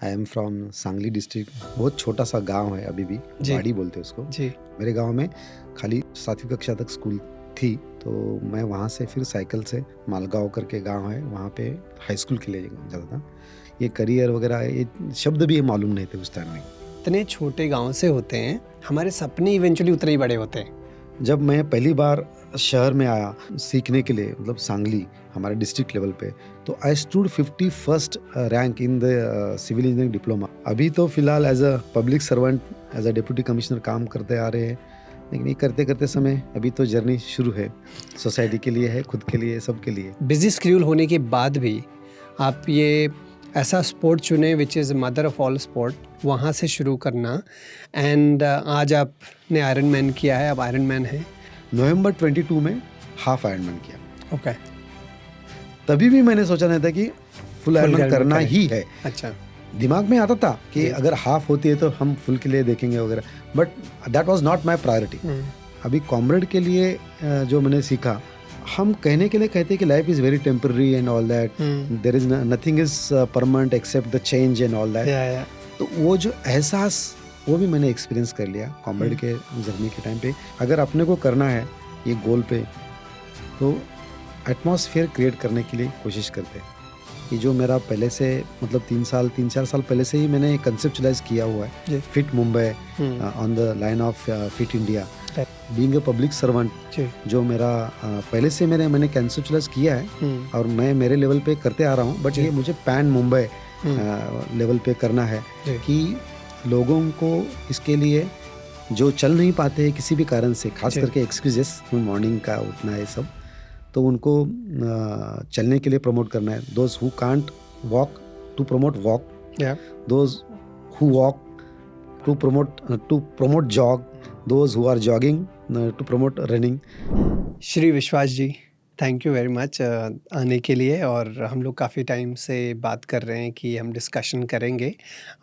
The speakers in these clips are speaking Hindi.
I am from Sangli district. बहुत छोटा सा गांव है, अभी भी जी। वाड़ी बोलते हैं उसको। जी। मेरे गांव में खाली 7वीं कक्षा तक स्कूल थी, तो मैं वहाँ से फिर साइकिल से मालगांव करके गांव है, वहाँ पे हाई स्कूल के लिए जाता था। ये करियर वगैरह ये शब्द भी मालूम नहीं थे उस टाइम में। इतने छोटे गांव से होते हैं, हमारे सपने इवेंचुअली उतने ही बड़े होते हैं। जब मैं पहली बार शहर में आया सीखने के लिए, मतलब सांगली हमारे डिस्ट्रिक्ट लेवल पे, तो I stood 51st rank in the civil engineering diploma. अभी तो फिलहाल as a public servant, as a deputy commissioner काम करते आ रहे हैं, लेकिन ये करते करते समय अभी तो जर्नी शुरू है। सोसाइटी के लिए है, खुद के लिए, सबके लिए। बिजी शेड्यूल होने के बाद भी आप ये ऐसा स्पोर्ट चुने which is mother of all sport, वहाँ से शुरू करना एंड आज आपने आयरन मैन किया है, अब आयरन मैन है। नवंबर 22 में हाफ आयरनमैन किया। ओके। तभी भी मैंने सोचा नहीं था कि फुल आयरनमैन करना करें। ही है। अच्छा। दिमाग में आता था कि जी। अगर हाफ होती है तो हम फुल के लिए देखेंगे वगैरह, but that was not my priority. अभी कॉमरेड के लिए जो मैंने सीखा, हम कहने के लिए कहते हैं कि life is very temporary and all that, there is nothing is permanent except the change and all that. तो वो जो एहसास, वो भी मैंने एक्सपीरियंस कर लिया कॉमरेड के जर्नी के टाइम पे। अगर अपने को करना है ये गोल पे, तो एटमॉस्फेयर क्रिएट करने के लिए कोशिश करते हैं। ये जो मेरा पहले से, मतलब 3-4 साल पहले से ही मैंने कंसेप्चुलाइज किया हुआ है, fit Mumbai on the line of fit India, being a public servant, जो मेरा पहले से मैंने कंसेप्चुलाइज किया है और मैं मेरे लेवल पे करते आ रहा हूँ। बट ये मुझे पैन मुंबई लेवल पे करना है कि लोगों को इसके लिए जो चल नहीं पाते हैं किसी भी कारण से, खास करके एक्सक्यूजेस, मॉर्निंग का उठना है सब, तो उनको चलने के लिए प्रमोट करना है। Those who can't walk to promote walk, those who walk to promote jog, those who are jogging to promote running. Shri Vishwas ji, thank you very much आने के लिए। और हम लोग काफ़ी टाइम से बात कर रहे हैं कि हम डिस्कशन करेंगे,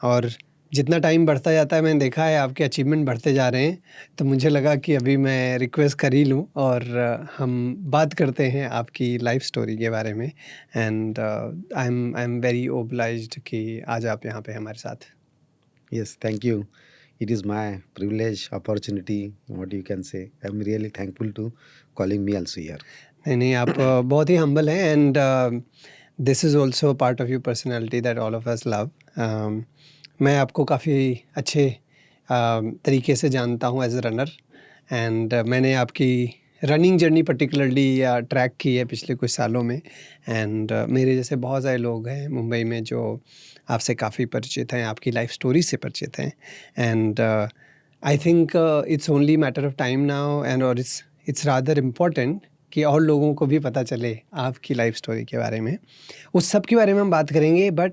और जितना टाइम बढ़ता जाता है मैंने देखा है आपके अचीवमेंट बढ़ते जा रहे हैं, तो मुझे लगा कि अभी मैं रिक्वेस्ट कर ही लूँ और हम बात करते हैं आपकी लाइफ स्टोरी के बारे में। And I am very obliged कि आज आप यहाँ पे हमारे साथ। Yes, thank you. It is my privilege, opportunity, what you can say. I'm really thankful to calling me also here. नहीं, आप बहुत ही हम्बल हैं and this is also part of your personality that all of us love. मैं आपको काफ़ी अच्छे तरीके से जानता हूँ एज ए रनर, एंड मैंने आपकी रनिंग जर्नी पर्टिकुलरली ट्रैक की है पिछले कुछ सालों में। एंड मेरे जैसे बहुत सारे लोग हैं मुंबई में जो आपसे काफ़ी परिचित हैं, आपकी लाइफ स्टोरी से परिचित हैं। And I think it's only matter of time now and और इट्स रादर इम्पॉर्टेंट कि और लोगों को भी पता चले आपकी लाइफ स्टोरी के बारे में। उस सब के बारे में हम बात करेंगे, but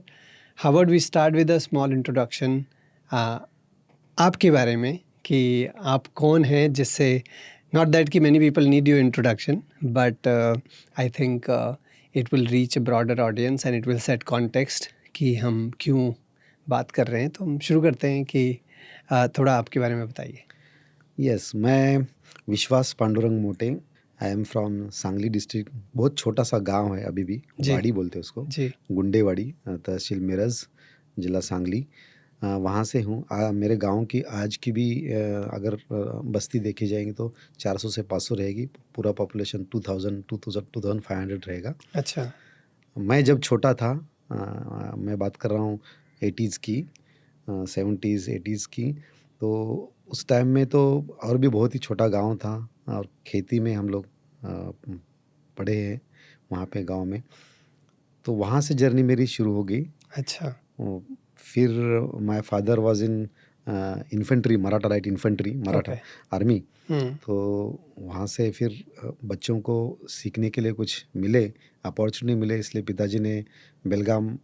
how would we start with a small introduction आपके बारे में कि आप कौन हैं, जिससे नॉट दैट कि many people need your introduction, but I think it will reach a broader audience and it will set context कि हम क्यों बात कर रहे हैं। तो हम शुरू करते हैं कि थोड़ा आपके बारे में बताइए। Yes, मैं विश्वास पांडुरंग मोटे। I am from Sangli district. बहुत छोटा सा गांव है, अभी भी वाड़ी बोलते हैं उसको, जी। गुंडेवाड़ी, तहसील मिरज, जिला सांगली। वहाँ से हूँ। मेरे गांव की आज की भी अगर बस्ती देखी जाएगी तो 400 से 500 रहेगी। पूरा पॉपुलेशन 2500 रहेगा। अच्छा। मैं जब छोटा था, मैं बात कर रहा हूँ 80s की, 70s 80s की, तो उस टाइम में तो और भी बहुत ही छोटा गांव था और खेती में हम लोग पढ़े हैं वहाँ पे गांव में। तो वहाँ से जर्नी मेरी शुरू हो गई। अच्छा। फिर my father was in infantry, Maratha light infantry, Maratha army. तो वहाँ से फिर बच्चों को सीखने के लिए कुछ मिले, अपॉर्चुनिटी मिले, इसलिए पिताजी ने बेलगाम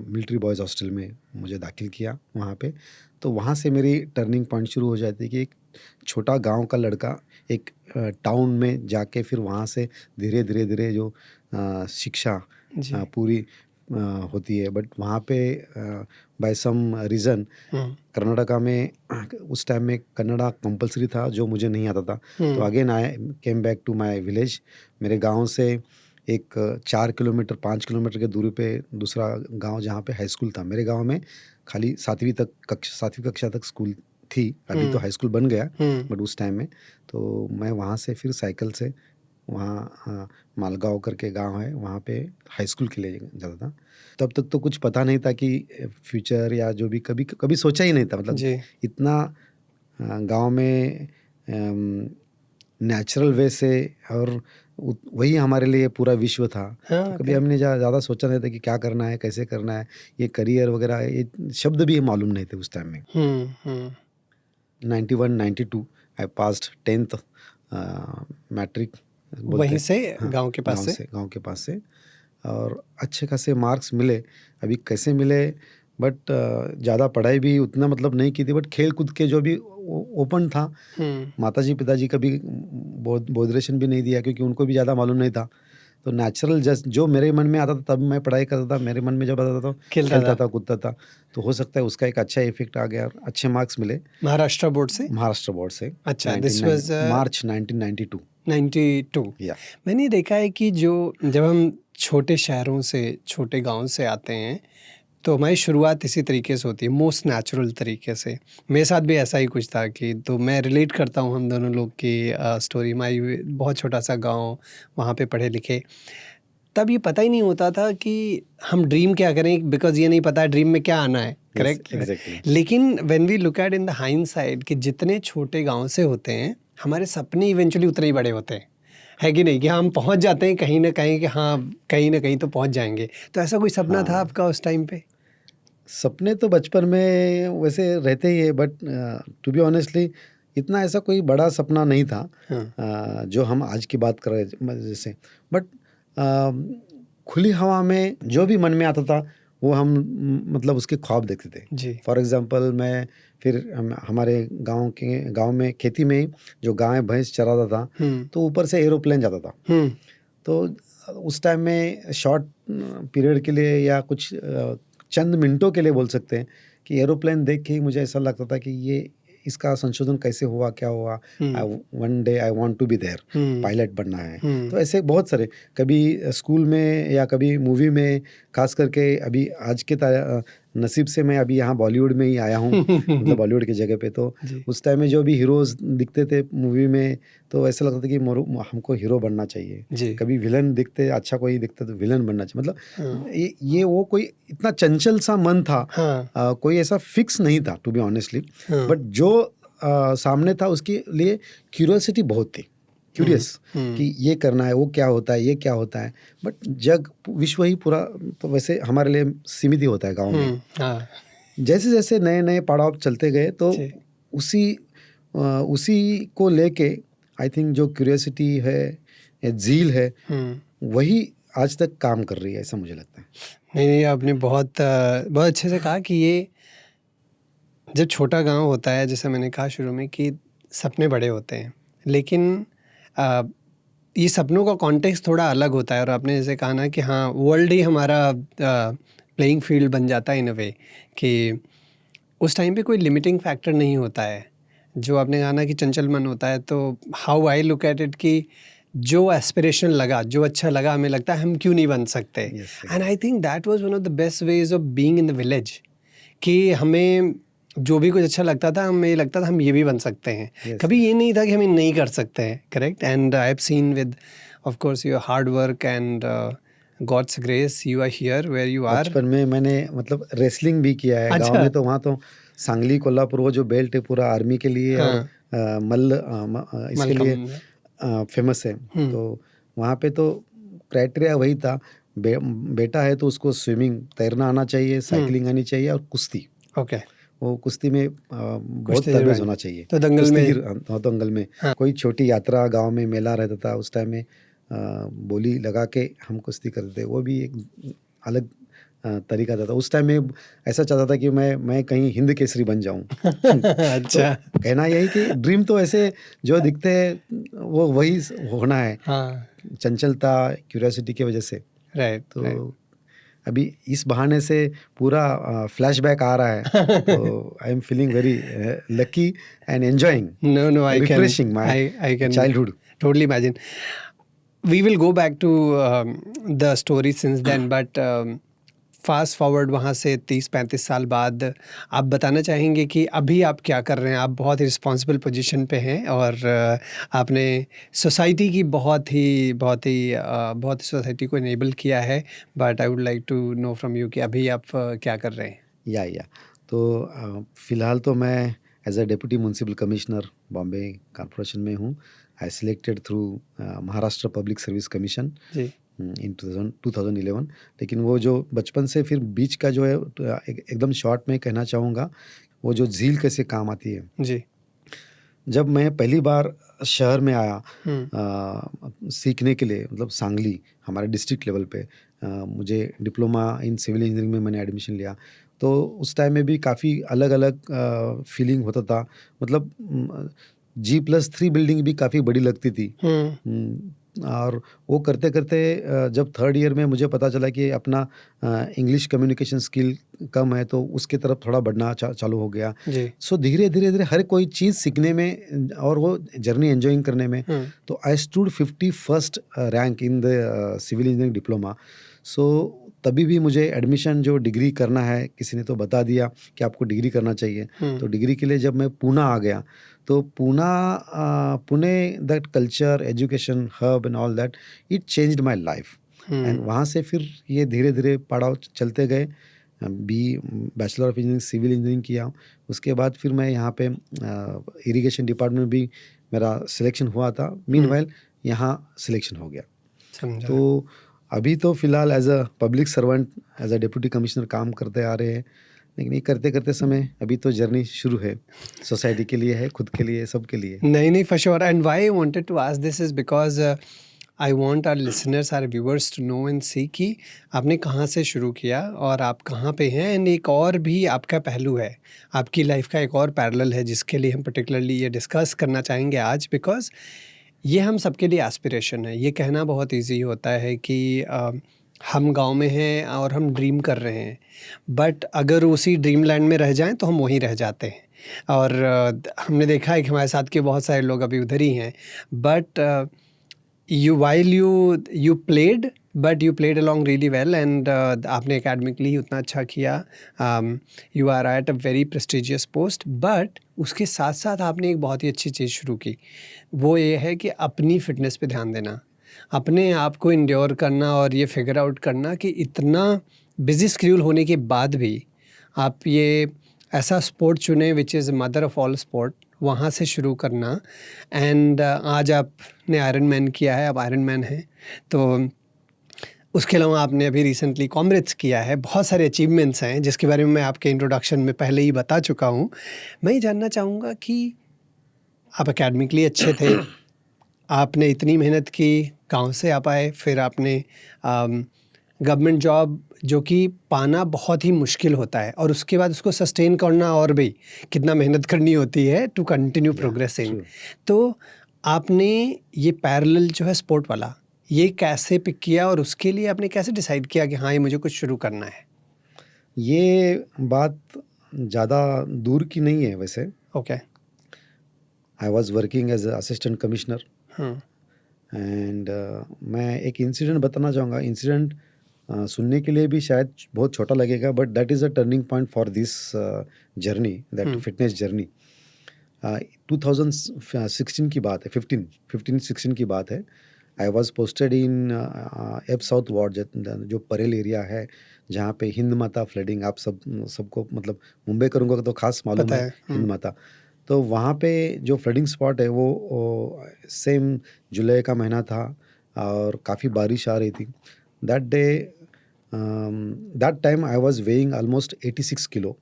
मिलिट्री बॉयज़ हॉस्टल में मुझे दाखिल किया वहाँ पे। तो वहाँ से मेरी टर्निंग पॉइंट शुरू हो जाती है कि एक छोटा गांव का लड़का एक टाउन में जाके फिर वहाँ से धीरे धीरे धीरे जो शिक्षा पूरी होती है। बट वहाँ पे बाय सम रीज़न कर्नाटका में उस टाइम में कन्नड़ा कंपलसरी था, जो मुझे नहीं आता था। तो again I came back to my village. मेरे गांव से एक 4 किलोमीटर 5 किलोमीटर के दूरी पे दूसरा गांव जहाँ पे हाई स्कूल था। मेरे गांव में खाली 7वीं कक्षा तक स्कूल थी। अभी तो हाई स्कूल बन गया, बट उस टाइम में तो मैं वहाँ से फिर साइकिल से वहाँ मालगांव करके गांव है, वहाँ पे हाई स्कूल के लिए जाता था। तब तक तो कुछ पता नहीं था कि फ्यूचर या जो भी, कभी कभी सोचा ही नहीं था। मतलब जी। इतना गांव में नेचुरल वे से, और वही हमारे लिए पूरा विश्व था। हाँ, तो कभी हमने ज़्यादा सोचा नहीं था कि क्या करना है, कैसे करना है, ये करियर वगैरह, ये शब्द भी मालूम नहीं थे उस टाइम में। 91 92 आई पास्ड 10th मैट्रिक वहीं से हाँ, गांव के पास से। गांव के पास से, और अच्छे खासे मार्क्स मिले। अभी कैसे मिले, बट ज़्यादा पढ़ाई भी उतना मतलब नहीं की थी, बट खेल कूद के जो भी ओपन था। माताजी पिताजी कभी बोधरेशन भी नहीं दिया, क्योंकि उनको भी ज़्यादा मालूम नहीं था। तो नेचुरल जस्ट जो मेरे मन में आता था तब मैं पढ़ाई करता था, मेरे मन में जब आता था तो खेलता था, कूदता था। तो हो सकता है उसका एक अच्छा इफेक्ट आ गया और अच्छे मार्क्स मिले। महाराष्ट्र बोर्ड से? महाराष्ट्र बोर्ड से। अच्छा, दिस वाज मार्च 1992। 92। या मैंने देखा है कि जब हम छोटे शहरों से, छोटे गांव से आते हैं, तो हमारी शुरुआत इसी तरीके से होती है, मोस्ट नेचुरल तरीके से। मेरे साथ भी ऐसा ही कुछ था कि, तो मैं रिलेट करता हूँ हम दोनों लोग की स्टोरी। हमारी बहुत छोटा सा गांव, वहाँ पे पढ़े लिखे। तब ये पता ही नहीं होता था कि हम ड्रीम क्या करें, बिकॉज ये नहीं पता ड्रीम में क्या आना है। Correct, exactly. लेकिन when we look at in the hindsight कि जितने छोटे गांव से होते हैं, हमारे सपने इवेंचुअली उतने ही बड़े होते हैं, है कि नहीं? कि हम पहुंच जाते हैं कहीं ना कहीं, कि हाँ कहीं ना कहीं तो पहुंच जाएंगे। तो ऐसा कोई सपना था आपका उस टाइम पे? सपने तो बचपन में वैसे रहते ही है, बट टू बी ऑनेस्टली इतना ऐसा कोई बड़ा सपना नहीं था। जो हम आज की बात कर रहे जैसे, बट खुली हवा में जो भी मन में आता था वो हम मतलब उसके ख्वाब देखते थे जी। फॉर एग्जांपल मैं फिर हमारे गांव में खेती में जो गाय भैंस चराता था, तो ऊपर से एरोप्लेन जाता था। तो उस टाइम में शॉर्ट पीरियड के लिए या कुछ चंद मिनटों के लिए बोल सकते हैं कि एरोप्लेन देख के ही मुझे ऐसा लगता था कि ये इसका संशोधन कैसे हुआ, क्या हुआ, one day I want to be there, pilot बनना है। तो ऐसे बहुत सारे, कभी स्कूल में या कभी मूवी में, खास करके अभी आज के नसीब से मैं अभी यहाँ बॉलीवुड में ही आया हूँ मतलब बॉलीवुड की जगह पे। तो उस टाइम में जो भी हीरोज दिखते थे मूवी में, तो ऐसा लगता था कि हमको हीरो बनना चाहिए। कभी विलन दिखते, अच्छा कोई दिखता तो विलन बनना चाहिए। मतलब ये वो कोई इतना चंचल सा मन था। कोई ऐसा फिक्स नहीं था टू बी ऑनेस्टली, बट जो सामने था उसके लिए क्यूरियोसिटी बहुत थी, क्यूरियस कि ये करना है, वो क्या होता है, ये क्या होता है। बट जग विश्व ही पूरा तो वैसे हमारे लिए सीमित ही होता है गांव में। जैसे जैसे नए नए पड़ाव चलते गए, तो उसी को लेके आई थिंक जो क्यूरियोसिटी है, झील है, वही आज तक काम कर रही है, ऐसा मुझे लगता है। नहीं, आपने बहुत अच्छे से कहा कि ये जब छोटा गांव होता है, जैसे मैंने कहा शुरू में कि सपने बड़े होते हैं, लेकिन ये सपनों का कॉन्टेक्स्ट थोड़ा अलग होता है। और आपने जैसे कहा ना कि हाँ, वर्ल्ड ही हमारा प्लेइंग फील्ड बन जाता है इन अ वे, कि उस टाइम पे कोई लिमिटिंग फैक्टर नहीं होता है। जो आपने कहा ना कि चंचल मन होता है, तो how I look at it कि जो एस्पिरेशन लगा, जो अच्छा लगा, हमें लगता है हम क्यों नहीं बन सकते। And I think that was one of the best ways of being in the village, कि हमें जो भी कुछ अच्छा लगता था, हमें लगता था हम ये भी बन सकते हैं। कभी ये नहीं था कि हम ये नहीं कर सकते हैं। Correct. And I have seen with of course your hard work and God's grace you are here where you are. बचपन में मैंने मतलब रेसलिंग भी किया है। गांव में तो वहाँ तो सांगली कोल्हापुर वो जो बेल्ट है पूरा आर्मी के लिए और इसके लिए फेमस है। तो वहाँ पे तो क्राइटेरिया वही था, बेटा है तो उसको स्विमिंग, तैरना आना चाहिए, साइकिलिंग आनी चाहिए और कुश्ती। ओके। वो कुश्ती में बहुत तरबेज होना चाहिए। तो दंगल में दंगल में कोई छोटी यात्रा, गांव में मेला रहता था उस टाइम में, बोली लगा के हम कुश्ती करते थे। वो भी एक अलग तरीका था। उस टाइम में ऐसा चाहता था कि मैं कहीं हिंद केसरी बन जाऊं। अच्छा। तो कहना यही कि ड्रीम तो ऐसे जो दिखते हैं वो वही होना है। चंचलता, क्यूरियोसिटी की वजह से। राइट। तो अभी इस बहाने से पूरा फ्लैशबैक आ रहा है। तो I am feeling very lucky and enjoying, refreshing my childhood. Totally imagine. we will go back to the story since then, but fast forward वहाँ से 30-35 साल बाद आप बताना चाहेंगे कि अभी आप क्या कर रहे हैं? आप बहुत ही रिस्पॉन्सिबल पोजीशन पे हैं और आपने सोसाइटी की बहुत सोसाइटी को इनेबल किया है, but I would like to know from you कि अभी आप क्या कर रहे हैं? या तो फ़िलहाल तो मैं as a deputy municipal commissioner Bombay corporation में हूँ। I selected through Maharashtra public service commission जी। इन 2011। लेकिन वो जो बचपन से फिर बीच का जो है एकदम शॉर्ट में कहना चाहूँगा, वो जो झील कैसे काम आती है। जी। जब मैं पहली बार शहर में आया हुँ। सीखने के लिए, मतलब सांगली हमारे डिस्ट्रिक्ट लेवल पे मुझे डिप्लोमा इन सिविल इंजीनियरिंग में मैंने एडमिशन लिया। तो उस टाइम में भी काफ़ी अलग-अलग फीलिंग होता था। मतलब G+3 बिल्डिंग भी काफ़ी बड़ी लगती थी। हुँ। और वो करते-करते जब थर्ड ईयर में मुझे पता चला कि अपना इंग्लिश कम्युनिकेशन स्किल कम है, तो उसकी तरफ थोड़ा बढ़ना चालू हो गया। जी। सो धीरे-धीरे हर कोई चीज़ सीखने में और वो जर्नी एन्जॉयिंग करने में, हुँ। तो I stood 51st rank in the civil engineering diploma. So तभी भी मुझे एडमिशन जो डिग्री करना है, किसी ने तो बता दिया कि आपको डिग्री करना चाहिए। तो डिग्री के लिए जब मैं पूना आ गया, तो Pune that culture, education hub and all that, it changed my life. And वहाँ से फिर ये धीरे-धीरे पड़ाव चलते गए। Bachelor of engineering civil engineering किया। उसके बाद फिर मैं यहाँ पे इरिगेशन डिपार्टमेंट भी मेरा सिलेक्शन हुआ था। मीनवाइल यहाँ सिलेक्शन हो गया। समझा। तो अभी तो फ़िलहाल as a public servant, as a deputy commissioner काम करते आ रहे हैं। लेकिन ये करते-करते समय अभी तो जर्नी शुरू है। सोसाइटी के लिए है, खुद के लिए, सबके लिए। नहीं, for sure. And why I wanted to ask this is because I want our listeners, our viewers to know and see कि आपने कहाँ से शुरू किया और आप कहाँ पे हैं। एंड एक और भी आपका पहलू है, आपकी लाइफ का एक और पैरेलल है जिसके लिए हम पर्टिकुलरली ये डिस्कस करना चाहेंगे आज, बिकॉज ये हम सबके लिए एस्पिरेशन है। ये कहना बहुत इजी होता है कि हम गांव में हैं और हम ड्रीम कर रहे हैं, बट अगर उसी ड्रीम लैंड में रह जाएं तो हम वहीं रह जाते हैं। और हमने देखा है कि हमारे साथ के बहुत सारे लोग अभी उधर ही हैं, but you played, but you played along really well and आपने एकेडमिकली ही उतना अच्छा किया। You are at a very prestigious post, but उसके साथ साथ आपने एक बहुत ही अच्छी चीज़ शुरू की। वो ये है कि अपनी फ़िटनेस पे ध्यान देना, अपने आप को इंड्योर करना और ये फिगर आउट करना कि इतना बिजी स्केड्यूल होने के बाद भी आप ये ऐसा स्पोर्ट चुने which is mother of all sport, वहाँ से शुरू करना। एंड आज आपने आयरन मैन किया है, आप आयरन मैन हैं। तो उसके अलावा आपने अभी रिसेंटली कॉमरेड्स किया है, बहुत सारे अचीवमेंट्स हैं जिसके बारे में मैं आपके इंट्रोडक्शन में पहले ही बता चुका हूँ। मैं ये जानना चाहूँगा कि आप एकेडमिकली अच्छे थे, आपने इतनी मेहनत की, गाँव से आप आए, फिर आपने गवर्नमेंट जॉब जो कि पाना बहुत ही मुश्किल होता है और उसके बाद उसको सस्टेन करना और भी कितना मेहनत करनी होती है टू कंटिन्यू प्रोग्रेसिंग। तो आपने ये पैरेलल जो है स्पोर्ट वाला, ये कैसे पिक किया और उसके लिए आपने कैसे डिसाइड किया कि हाँ ये मुझे कुछ शुरू करना है? ये बात ज़्यादा दूर की नहीं है वैसे। Okay. I was working as a assistant commissioner हाँ। एंड मैं एक इंसिडेंट बताना चाहूँगा। इंसिडेंट सुनने के लिए भी शायद बहुत छोटा लगेगा, but that is a turning point for this journey, that fitness journey. 2016 की बात है, 15-16 की बात है। आई वाज़ पोस्टेड इन एब साउथ वार्ड, जो परेल एरिया है, जहाँ पे हिंद माता फ्लडिंग, आप सबको मतलब मुंबई करूँगा तो खास मालूम पता है है। हिंद माता। तो वहाँ पे जो फ्लडिंग स्पॉट है वो सेम जुलाई का महीना था और काफ़ी बारिश आ रही थी। That day, that time I was weighing almost 86 kilo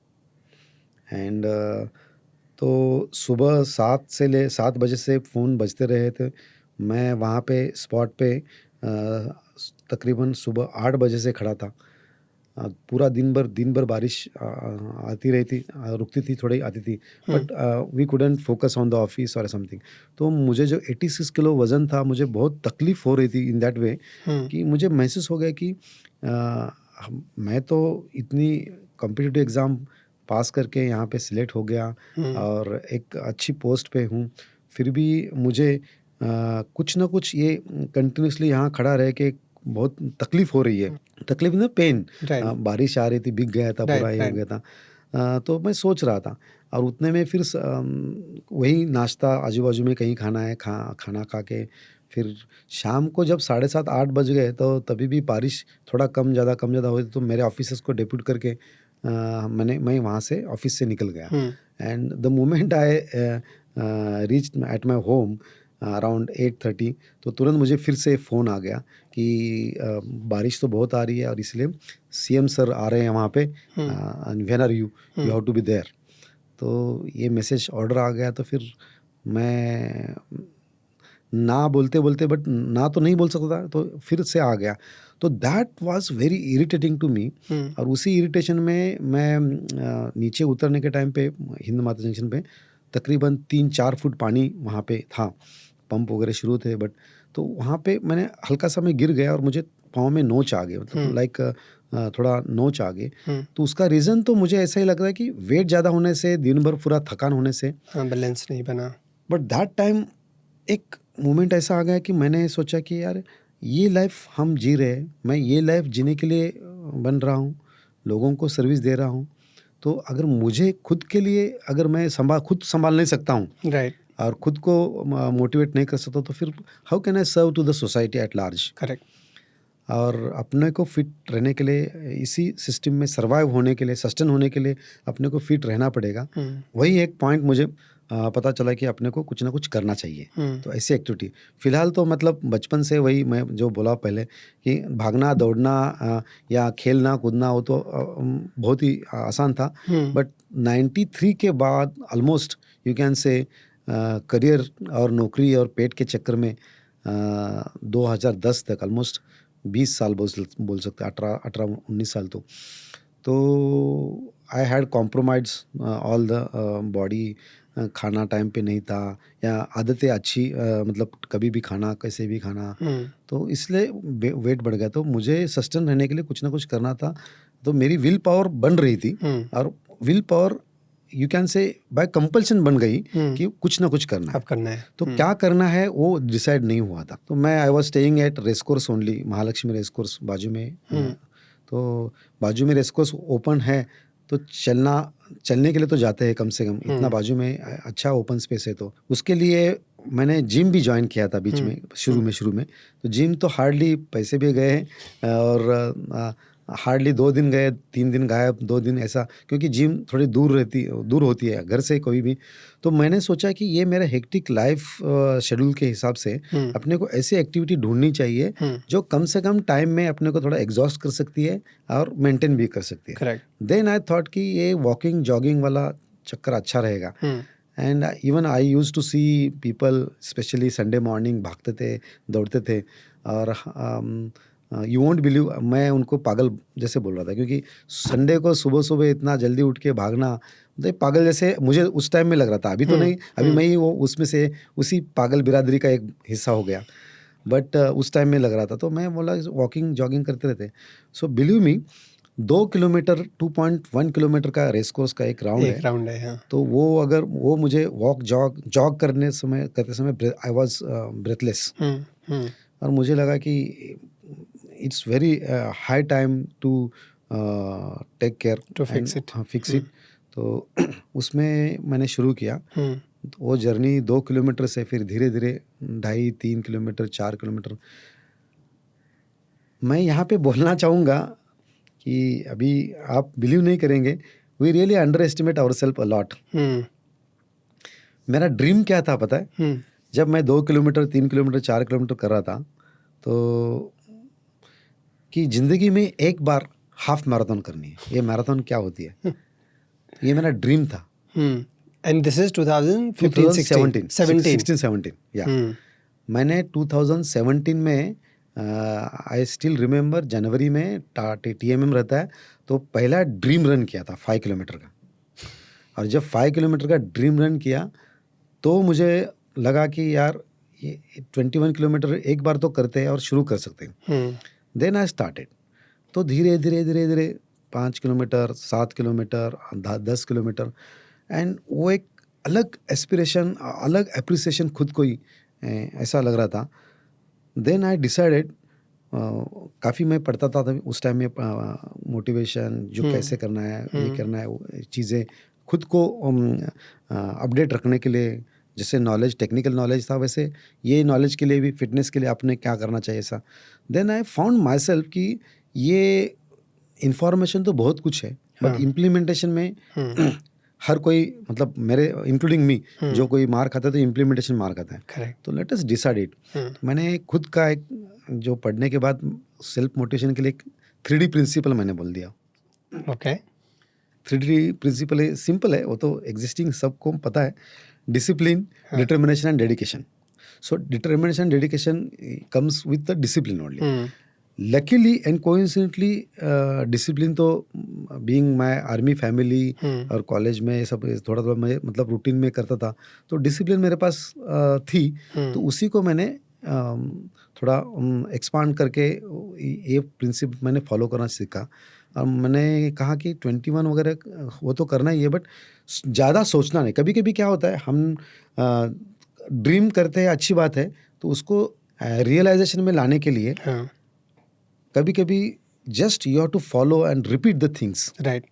and तो सुबह 7 बजे से फ़ोन बजते रहे थे। मैं वहाँ पे स्पॉट पे तकरीबन सुबह 8 बजे से खड़ा था। पूरा दिन भर बारिश आती रही थी, रुकती थी, थोड़ी आती थी, but we couldn't focus on the office और समथिंग। तो मुझे जो 86 किलो वज़न था, मुझे बहुत तकलीफ़ हो रही थी इन दैट वे कि मुझे महसूस हो गया कि मैं तो इतनी कॉम्पिटिटिव एग्ज़ाम पास करके यहाँ पे सिलेक्ट हो गया और एक अच्छी पोस्ट पे हूँ, फिर भी मुझे कुछ ना कुछ ये कंटिन्यूसली यहाँ खड़ा रह के बहुत तकलीफ हो रही है, तकलीफ ना पेन। राइट बारिश आ रही थी, भीग गया था, पूरा राइट ये हो राइट गया था। तो मैं सोच रहा था और उतने में फिर वही नाश्ता आजू बाजू में कहीं खाना है, खाना खा के फिर शाम को जब 7:30-8 बज गए तो तभी भी बारिश थोड़ा कम ज़्यादा हुई तो मेरे ऑफिसर्स को डेप्यूट करके मैं वहाँ से ऑफिस से निकल गया। And the moment I reach at my home around 8:30 तो तुरंत मुझे फिर से फ़ोन आ गया कि बारिश तो बहुत आ रही है और इसलिए सीएम सर आ रहे हैं वहाँ पे, when are you have to be there. तो ये मैसेज ऑर्डर आ गया तो फिर मैं ना बोलते बोलते बट ना तो नहीं बोल सकता था, तो फिर से आ गया। तो that was very irritating to me. और उसी इरिटेशन में मैं नीचे उतरने के टाइम पे हिंद माता जंक्शन पे तकरीबन 3-4 फुट पानी वहाँ पे था, पंप वगैरह शुरू थे बट तो वहाँ पे मैंने हल्का सा मैं गिर गया और मुझे पाँव में नोच आ गई, मतलब लाइक थोड़ा नोच आ गई। तो उसका रीज़न तो मुझे ऐसा ही लग रहा है कि वेट ज़्यादा होने से, दिन भर पूरा थकान होने से। हाँ बैलेंस नहीं बना। बट दैट टाइम एक मोमेंट ऐसा आ गया कि मैंने सोचा कि यार ये लाइफ हम जी रहे हैं, मैं ये लाइफ जीने के लिए बन रहा हूँ, लोगों को सर्विस दे रहा हूँ। तो अगर मुझे खुद के लिए अगर मैं खुद संभाल नहीं सकता हूँ राइट और खुद को मोटिवेट नहीं कर सकता तो फिर how can I serve to the society at large. Correct और अपने को फिट रहने के लिए, इसी सिस्टम में सर्वाइव होने के लिए, सस्टेन होने के लिए अपने को फिट रहना पड़ेगा। वही एक पॉइंट मुझे पता चला कि अपने को कुछ ना कुछ करना चाहिए। तो ऐसी एक्टिविटी फ़िलहाल तो मतलब बचपन से वही मैं जो बोला पहले कि भागना दौड़ना या खेलना कूदना वो तो बहुत ही आसान था। बट 93 के बाद ऑलमोस्ट यू कैन से करियर और नौकरी और पेट के चक्कर में 2010 तक ऑलमोस्ट 20 साल बोल सकते हैं, 18-19 साल। तो I had compromise all the body. खाना टाइम पे नहीं था या आदतें अच्छी मतलब कभी भी खाना कैसे भी खाना, तो इसलिए वेट बढ़ गया। तो मुझे सस्टेन रहने के लिए कुछ ना कुछ करना था। तो मेरी विल पावर बन रही थी और will power you can say by compulsion बन गई कि कुछ ना कुछ करना है। अब करना है। तो क्या करना है वो डिसाइड नहीं हुआ था। तो मैं I was staying at race course only, Mahalaxmi race course बाजू में। तो बाजू में रेस कोर्स ओपन है तो चलने के लिए तो जाते हैं कम से कम, इतना बाजू में अच्छा ओपन स्पेस है। तो उसके लिए मैंने जिम भी ज्वाइन किया था बीच में, शुरू में। तो जिम तो हार्डली पैसे भी गए और हार्डली 2 दिन गए, 3 दिन गायब, 2 दिन ऐसा, क्योंकि जिम थोड़ी दूर होती है घर से कोई भी। तो मैंने सोचा कि ये मेरा हेक्टिक लाइफ शेड्यूल के हिसाब से अपने को ऐसी एक्टिविटी ढूंढनी चाहिए जो कम से कम टाइम में अपने को थोड़ा एग्जॉस्ट कर सकती है और मेंटेन भी कर सकती है। करेक्ट। देन आई थॉट कि ये वॉकिंग जॉगिंग वाला चक्कर अच्छा रहेगा। And even I use to see people specially Sunday morning भागते थे, दौड़ते थे। और यू वोंट बिलीव, मैं उनको पागल जैसे बोल रहा था, क्योंकि संडे को सुबह सुबह इतना जल्दी उठ के भागना मतलब पागल जैसे मुझे उस टाइम में लग रहा था। अभी तो नहीं, अभी मैं ही वो उसमें से उसी पागल बिरादरी का एक हिस्सा हो गया, बट उस टाइम में लग रहा था। तो मैं बोला वॉकिंग जॉगिंग करते रहते। So believe me 2 kilometre 2.1 kilometre का रेस कोर्स का एक राउंड है। हाँ। तो वो अगर वो मुझे जॉग करते समय आई वॉज ब्रेथलेस। और मुझे लगा कि it's very high time to take care to fix it. Fix it. तो उसमें मैंने शुरू किया। तो वो जर्नी 2 किलोमीटर से फिर धीरे धीरे 2.5-3 किलोमीटर 4 किलोमीटर। मैं यहाँ पे बोलना चाहूँगा कि अभी आप बिलीव नहीं करेंगे, we really underestimate our self a lot. मेरा ड्रीम क्या था पता है? जब मैं 2 किलोमीटर 3 किलोमीटर 4 किलोमीटर कर रहा था तो कि ज़िंदगी में एक बार हाफ मैराथन करनी है। ये मैराथन क्या होती है, ये मेरा ड्रीम था। एंड दिस इज 2017 या मैंने 2017 में आई स्टिल रिमेंबर जनवरी में TMM रहता है, तो पहला ड्रीम रन किया था 5 किलोमीटर का। और जब 5 किलोमीटर का ड्रीम रन किया तो मुझे लगा कि यार ये 21 किलोमीटर एक बार तो करते हैं और शुरू कर सकते हैं। Then I started. तो धीरे धीरे 5 किलोमीटर 7 किलोमीटर 10 किलोमीटर, एंड वो एक अलग एस्पिरेशन, अलग एप्रिसिएशन खुद को ही। ऐसा लग रहा था. देन आई डिसाइडेड, काफ़ी मैं पढ़ता था तभी उस टाइम में, मोटिवेशन जो कैसे करना है, ये करना है, वो चीज़ें खुद को अपडेट रखने के लिए, जैसे नॉलेज, टेक्निकल नॉलेज था, वैसे ये नॉलेज के लिए भी, फिटनेस के लिए आपने क्या करना चाहिए ऐसा. Then I found myself कि ये इंफॉर्मेशन तो बहुत कुछ है, बट इम्प्लीमेंटेशन में हर कोई, मतलब मेरे इंक्लूडिंग मी, जो कोई मार खाता है तो इम्प्लीमेंटेशन मार खाता है. करेक्ट. तो लेट अस डिसाइड इट. मैंने खुद का एक, जो पढ़ने के बाद सेल्फ मोटिवेशन के लिए 3D प्रिंसिपल मैंने बोल दिया. ओके. 3D प्रिंसिपल सिंपल है, वो तो एग्जिस्टिंग सबको पता है. Discipline, determination and dedication. So determination, dedication comes with the discipline only. Luckily and coincidentally discipline तो बीइंग माय आर्मी फैमिली और कॉलेज में ये सब थोड़ा थोड़ा मैं, मतलब रूटीन में करता था, तो डिसिप्लिन मेरे पास थी. तो उसी को मैंने थोड़ा एक्सपांड करके ये प्रिंसिपल मैंने फॉलो करना सीखा. और मैंने कहा कि 21 वगैरह वो तो करना ही है, बट ज़्यादा सोचना नहीं. कभी कभी क्या होता है, हम ड्रीम करते हैं, अच्छी बात है, तो उसको रियलाइजेशन में लाने के लिए कभी कभी just you have to follow and repeat the things. Right.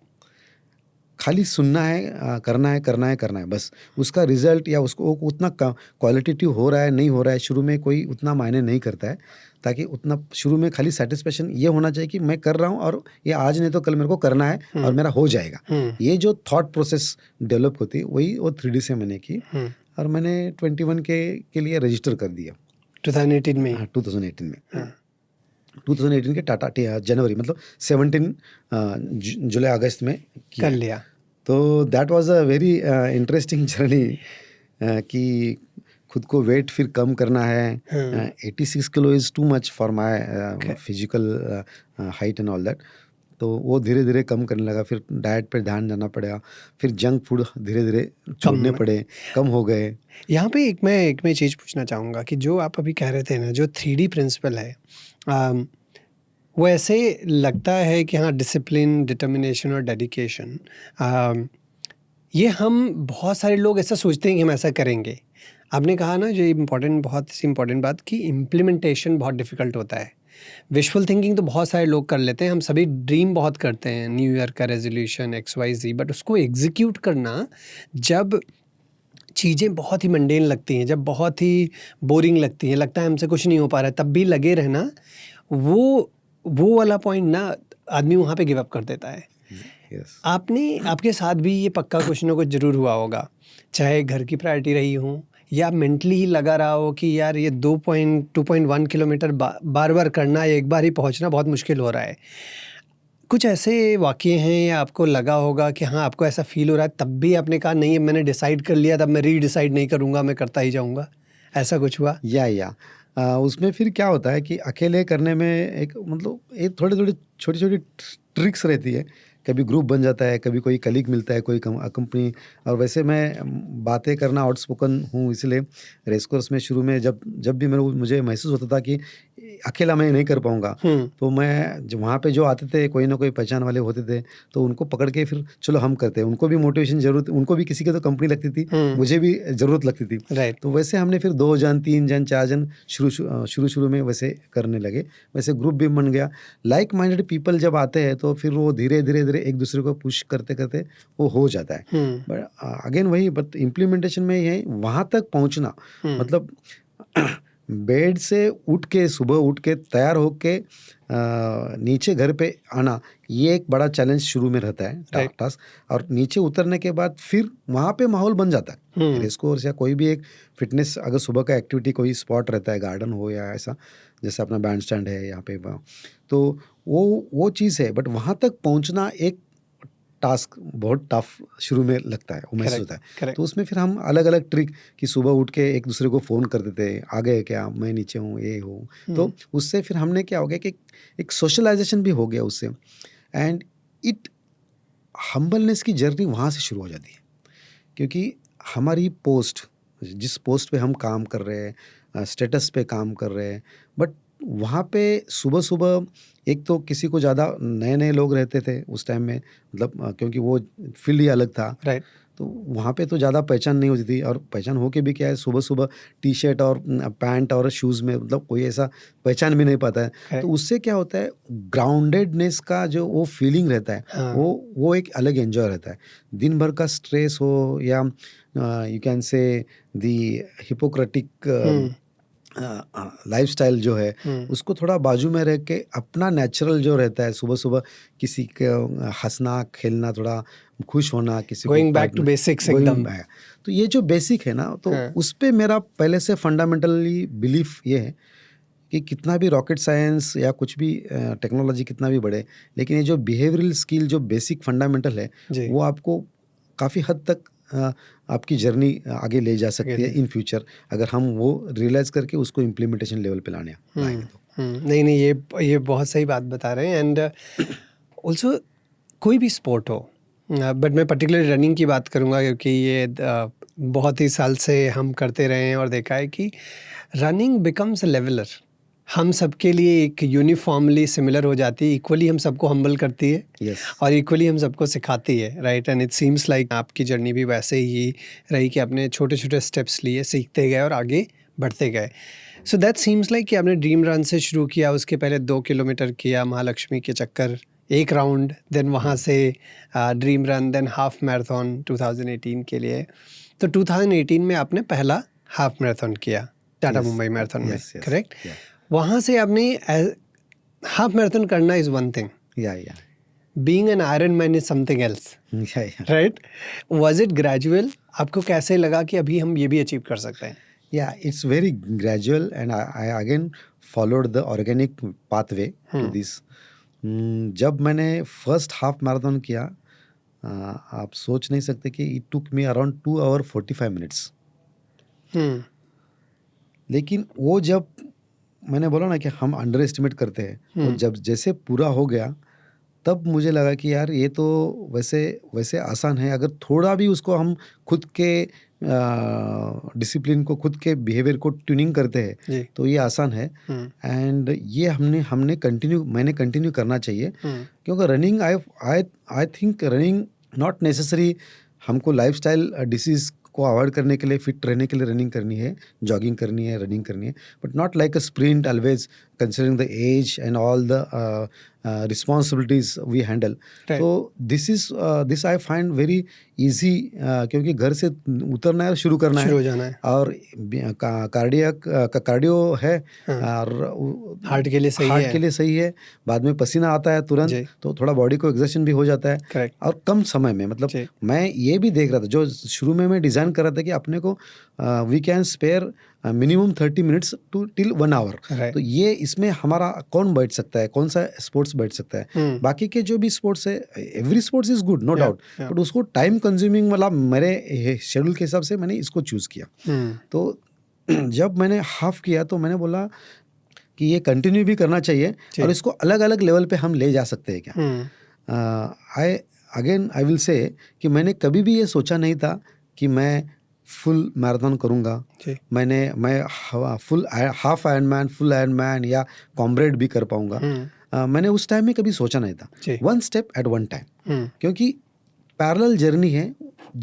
खाली सुनना है, करना है, करना है, करना है, बस. उसका रिजल्ट या उसको उतना क्वालिटेटिव हो रहा है, नहीं हो रहा है, शुरू में कोई उतना मायने नहीं करता है. ताकि उतना शुरू में खाली सेटिस्फेक्शन ये होना चाहिए कि मैं कर रहा हूँ और ये आज नहीं तो कल मेरे को करना है और मेरा हो जाएगा. ये जो थॉट प्रोसेस डेवलप होती है, वही वो 3D से मैंने की. और मैंने 21 के लिए रजिस्टर कर दिया 2018 में. हाँ, 2018 में. 2018 के टाटा जनवरी, मतलब 17 जुलाई अगस्त में कर लिया. तो that was a very interesting journey, कि खुद को वेट फिर कम करना है. 86 kilo is too much for my physical height and all that. तो वो धीरे धीरे कम करने लगा. फिर डाइट पे ध्यान देना पड़ा. फिर जंक फूड धीरे धीरे छोड़ने पड़े, कम हो गए. यहाँ पे एक मैं चीज़ पूछना चाहूँगा कि जो आप अभी कह रहे थे ना, जो 3D प्रिंसिपल है, वो ऐसे लगता है कि हाँ, डिसिप्लिन, डिटर्मिनेशन और डेडिकेशन, ये हम बहुत सारे लोग ऐसा सोचते हैं कि हम ऐसा करेंगे. आपने कहा ना, जो इम्पोर्टेंट, बहुत सी इम्पोर्टेंट बात, कि इम्प्लीमेंटेशन बहुत डिफ़िकल्ट होता है. विशुअल थिंकिंग तो बहुत सारे लोग कर लेते हैं, हम सभी ड्रीम बहुत करते हैं, न्यू ईयर का रेजोल्यूशन XYZ, बट उसको एग्जीक्यूट करना, जब चीज़ें बहुत ही मंडेन लगती हैं, जब बहुत ही बोरिंग लगती हैं, लगता है हमसे कुछ नहीं हो पा रहा है, तब भी लगे रहना, वो वाला पॉइंट ना, आदमी वहाँ पे गिव अप कर देता है. Yes. आपके साथ भी ये पक्का कुछ ना कुछ ज़रूर हुआ होगा, चाहे घर की प्रायोरिटी रही हो या मेंटली ही लगा रहा हो कि यार ये 2.1 किलोमीटर बार बार करना, एक बार ही पहुंचना बहुत मुश्किल हो रहा है. कुछ ऐसे वाक़ये हैं या आपको लगा होगा कि हाँ, आपको ऐसा फील हो रहा है, तब भी आपने कहा नहीं, मैंने डिसाइड कर लिया, तब मैं रीडिसाइड नहीं करूँगा, मैं करता ही जाऊँगा, ऐसा कुछ हुआ? या उसमें फिर क्या होता है कि अकेले करने में एक, मतलब एक थोड़ी थोड़ी छोटी छोटी ट्रिक्स रहती है. कभी ग्रुप बन जाता है, कभी कोई कलीग मिलता है, कोई कंपनी. और वैसे मैं बातें करना आउटस्पोकन हूँ, इसलिए रेस कोर्स में शुरू में जब भी मुझे महसूस होता था कि अकेला मैं नहीं कर पाऊँगा, तो मैं वहाँ पे जो आते थे, कोई ना कोई पहचान वाले होते थे, तो उनको पकड़ के फिर चलो हम करते हैं. उनको भी मोटिवेशन ज़रूरत, उनको भी किसी की तो कंपनी लगती थी, मुझे भी ज़रूरत लगती थी. राइट. तो वैसे हमने फिर 2 जन, 3 जन, 4 जन शुरू में वैसे करने लगे. वैसे ग्रुप भी बन गया. लाइक माइंडेड पीपल जब आते हैं तो फिर वो धीरे धीरे एक दूसरे को पुश करते करते वो हो जाता है. बट अगेन वही, बट इम्प्लीमेंटेशन में ये वहाँ तक पहुँचना, मतलब बेड से उठ के, सुबह उठ के तैयार होके नीचे घर पे आना, ये एक बड़ा चैलेंज शुरू में रहता है, टास्क. और नीचे उतरने के बाद फिर वहाँ पे माहौल बन जाता है. रेस कोर्स या कोई भी एक फिटनेस, अगर सुबह का एक्टिविटी कोई स्पॉट रहता है, गार्डन हो या ऐसा, जैसे अपना बैंड स्टैंड है यहाँ पे, तो वो चीज़ है. बट वहाँ तक पहुँचना एक टास्क बहुत टफ शुरू में लगता है, वो महसूस होता है. तो उसमें फिर हम अलग अलग ट्रिक, कि सुबह उठ के एक दूसरे को फ़ोन कर देते, आ गए क्या, मैं नीचे हूँ, ये हूँ. तो उससे फिर हमने क्या हो गया कि एक सोशलाइजेशन भी हो गया उससे. एंड इट हम्बलनेस की जर्नी वहाँ से शुरू हो जाती है, क्योंकि हमारी पोस्ट, जिस पोस्ट पे हम काम कर रहे हैं, स्टेटस पे काम कर रहे हैं, बट वहाँ पे सुबह सुबह एक तो किसी को ज़्यादा नए लोग रहते थे उस टाइम में, मतलब क्योंकि वो फील्ड ही अलग था. राइट. तो वहाँ पे तो ज़्यादा पहचान नहीं होती थी, और पहचान हो के भी क्या है, सुबह सुबह टी शर्ट और पैंट और शूज़ में मतलब कोई ऐसा पहचान भी नहीं पाता है। तो करेक्ट। उससे क्या होता है, ग्राउंडेडनेस का जो वो फीलिंग रहता है, हाँ। वो एक अलग एन्जॉय रहता है। दिन भर का स्ट्रेस हो या यू कैन से दी हिपोक्रेटिक लाइफ़स्टाइल जो है, उसको थोड़ा बाजू में रख के अपना नेचुरल जो रहता है, सुबह-सुबह किसी के हँसना, खेलना, थोड़ा खुश होना, किसी को going back to partner basics going एकदम। बैक। तो ये जो बेसिक है ना, तो हाँ। उस पे मेरा पहले से फंडामेंटली बिलीफ ये है कि कितना भी रॉकेट साइंस या कुछ भी टेक्नोलॉजी कितना भी बढ़े, लेकिन ये जो बिहेवियरल स्किल जो बेसिक फंडामेंटल है, जी। वो आपको काफ़ी हद तक आपकी जर्नी आगे ले जा सकती है इन फ्यूचर, अगर हम वो रियलाइज़ करके उसको इम्प्लीमेंटेशन लेवल पे लाएँगे तो। नहीं, नहीं, ये बहुत सही बात बता रहे हैं। एंड ऑल्सो कोई भी स्पोर्ट हो, बट मैं पर्टिकुलरली रनिंग की बात करूँगा, क्योंकि ये बहुत ही साल से हम करते रहे हैं और देखा है कि रनिंग बिकम्स अ लेवलर। हम सबके लिए एक यूनिफॉर्मली सिमिलर हो जाती है, इक्वली हम सबको हम्बल करती है यस, और इक्वली हम सबको सिखाती है, right? And it seems like आपकी जर्नी भी वैसे ही रही कि आपने छोटे छोटे स्टेप्स लिए, सीखते गए और आगे बढ़ते गए। सो दैट सीम्स लाइक कि आपने ड्रीम रन से शुरू किया, उसके पहले 2 किलोमीटर किया महालक्ष्मी के चक्कर, एक राउंड, देन वहाँ से dream run, than half marathon 2018 के लिए। तो 2018 में आपने पहला हाफ मैराथन किया टाटा यस, मुंबई मैराथन में, यस, यस, करेक्ट? या, वहाँ से आपने हाफ मैराथन करना इज़ वन थिंग, या, being an iron man is something else, या, राइट? Was it gradual? आपको कैसे लगा कि अभी हम ये भी अचीव कर सकते हैं? yeah, it's very gradual, and I again followed the organic pathway to this. जब मैंने फर्स्ट हाफ मैराथन किया, आप सोच नहीं सकते कि it took me around 2 hours 45 minutes। हम्म। लेकिन वो जब मैंने बोला ना कि हम अंडर एस्टिमेट करते हैं, वो जब जैसे पूरा हो गया, तब मुझे लगा कि यार ये तो वैसे वैसे आसान है, अगर थोड़ा भी उसको हम खुद के डिसिप्लिन को, खुद के बिहेवियर को ट्यूनिंग करते हैं, जी। तो ये आसान है। एंड ये मैंने कंटिन्यू करना चाहिए, क्योंकि running I think running not necessary हमको लाइफस्टाइल डिसीज़ को अवॉइड करने के लिए, फिट रहने के लिए रनिंग करनी है, जॉगिंग करनी है, रनिंग करनी है, but not like a sprint always, considering the age and all the responsibilities we handle. Right. तो this I find very easy, क्योंकि घर से उतरना है, शुरू करना शुरू है, हो जाना है, और कार्डियो है, हाँ, और हार्ट के लिए सही हार्ट है, के लिए सही है, बाद में पसीना आता है तुरंत, जी, तो थोड़ा बॉडी को एक्सर्शन भी हो जाता है, करेक्ट, और कम समय में, मतलब जी, मैं ये भी देख रहा था, जो शुरू में मैं डिज़ाइन कर रहा था कि अपने को we can spare minimum 30 minutes to till 1 hour। Right, तो ये इसमें हमारा कौन बैठ सकता है, कौन सा स्पोर्ट्स बैठ सकता है, बाकी के जो भी स्पोर्ट्स है, every sports is good, no doubt, yeah. But उसको टाइम कंज्यूमिंग वाला मेरे शेड्यूल के हिसाब से मैंने इसको चूज़ किया। तो जब मैंने हाफ किया, तो मैंने बोला कि ये कंटिन्यू भी करना चाहिए, और इसको अलग अलग लेवल पे हम ले जा सकते हैं क्या। आई विल से कि मैंने कभी भी ये सोचा नहीं था कि मैं फुल मैराथन करूँगा, मैं full half Ironman, full Ironman या कॉमरेड भी कर पाऊँगा। मैंने उस टाइम में कभी सोचा नहीं था, one step at one time, क्योंकि पैरेलल जर्नी है,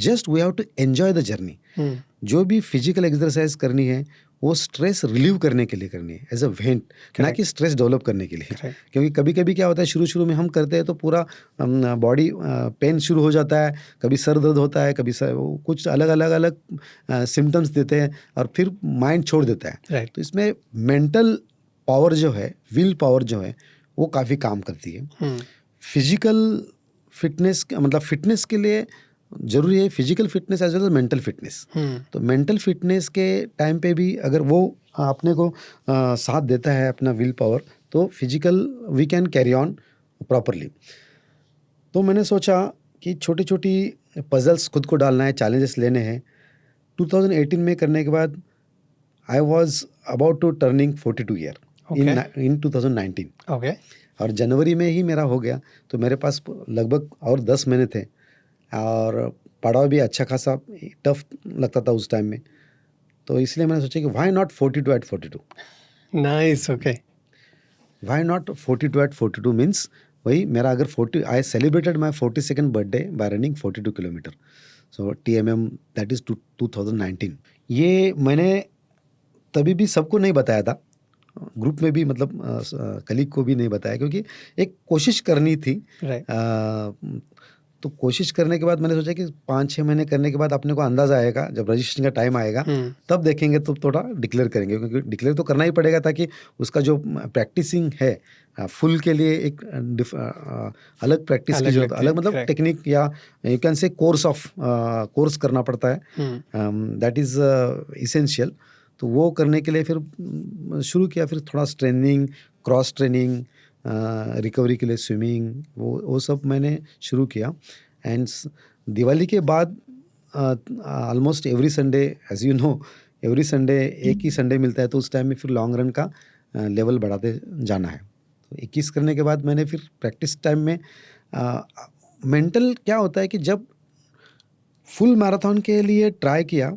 just we have to enjoy the journey. जो भी फिजिकल एक्सरसाइज करनी है, वो स्ट्रेस रिलीव करने के लिए करनी है, एज अ वेंट, ना कि स्ट्रेस डेवलप करने के लिए। क्योंकि कभी कभी क्या होता है, शुरू में हम करते हैं तो पूरा बॉडी पेन शुरू हो जाता है, कभी सर दर्द होता है, कभी कुछ अलग सिम्टम्स देते हैं, और फिर माइंड छोड़ देता है। तो इसमें मेंटल पावर जो है, विल पावर जो है, वो काफ़ी काम करती है। फिजिकल फिटनेस, मतलब फिटनेस के लिए जरूरी है physical fitness as well as mental fitness. तो मेंटल फिटनेस के टाइम पे भी अगर वो अपने को साथ देता है, अपना विल पावर, तो physical we can carry on properly. तो मैंने सोचा कि छोटी छोटी पजल्स खुद को डालना है, चैलेंजेस लेने हैं। 2018 में करने के बाद I was about to turning 42 year in 2019, okay, और जनवरी में ही मेरा हो गया। तो मेरे पास लगभग और 10 महीने थे, और पड़ाव भी अच्छा खासा टफ लगता था उस टाइम में। तो इसलिए मैंने सोचा कि why not 42 at 42। Nice, okay, why not 42 at 42 means वही मेरा अगर 40, I celebrated my 42nd birthday by running 42 kilometre. So TMM that is 2019। ये मैंने तभी भी सबको नहीं बताया था, ग्रुप में भी मतलब कलीग को भी नहीं बताया, क्योंकि एक कोशिश करनी थी। राइट। तो कोशिश करने के बाद मैंने सोचा कि 5-6 महीने करने के बाद अपने को अंदाज़ा आएगा, जब रजिस्ट्रेशन का टाइम आएगा तब देखेंगे, तो थोड़ा डिक्लेयर करेंगे, क्योंकि डिक्लेयर तो करना ही पड़ेगा ताकि उसका जो प्रैक्टिसिंग है फुल के लिए एक अलग प्रैक्टिस की जरूरत, अलग मतलब टेक्निक या यू कैन से कोर्स करना पड़ता है, दैट इज़ इसेंशियल। तो वो करने के लिए फिर शुरू किया, फिर थोड़ा स्ट्रेनिंग, क्रॉस ट्रेनिंग, रिकवरी के लिए स्विमिंग, वो सब मैंने शुरू किया। एंड दिवाली के बाद almost every Sunday, as you know, every Sunday एक ही संडे मिलता है, तो उस टाइम में फिर लॉन्ग रन का लेवल बढ़ाते जाना है। तो 21 करने के बाद मैंने फिर प्रैक्टिस टाइम में मेंटल क्या होता है कि जब फुल मैराथन के लिए ट्राई किया,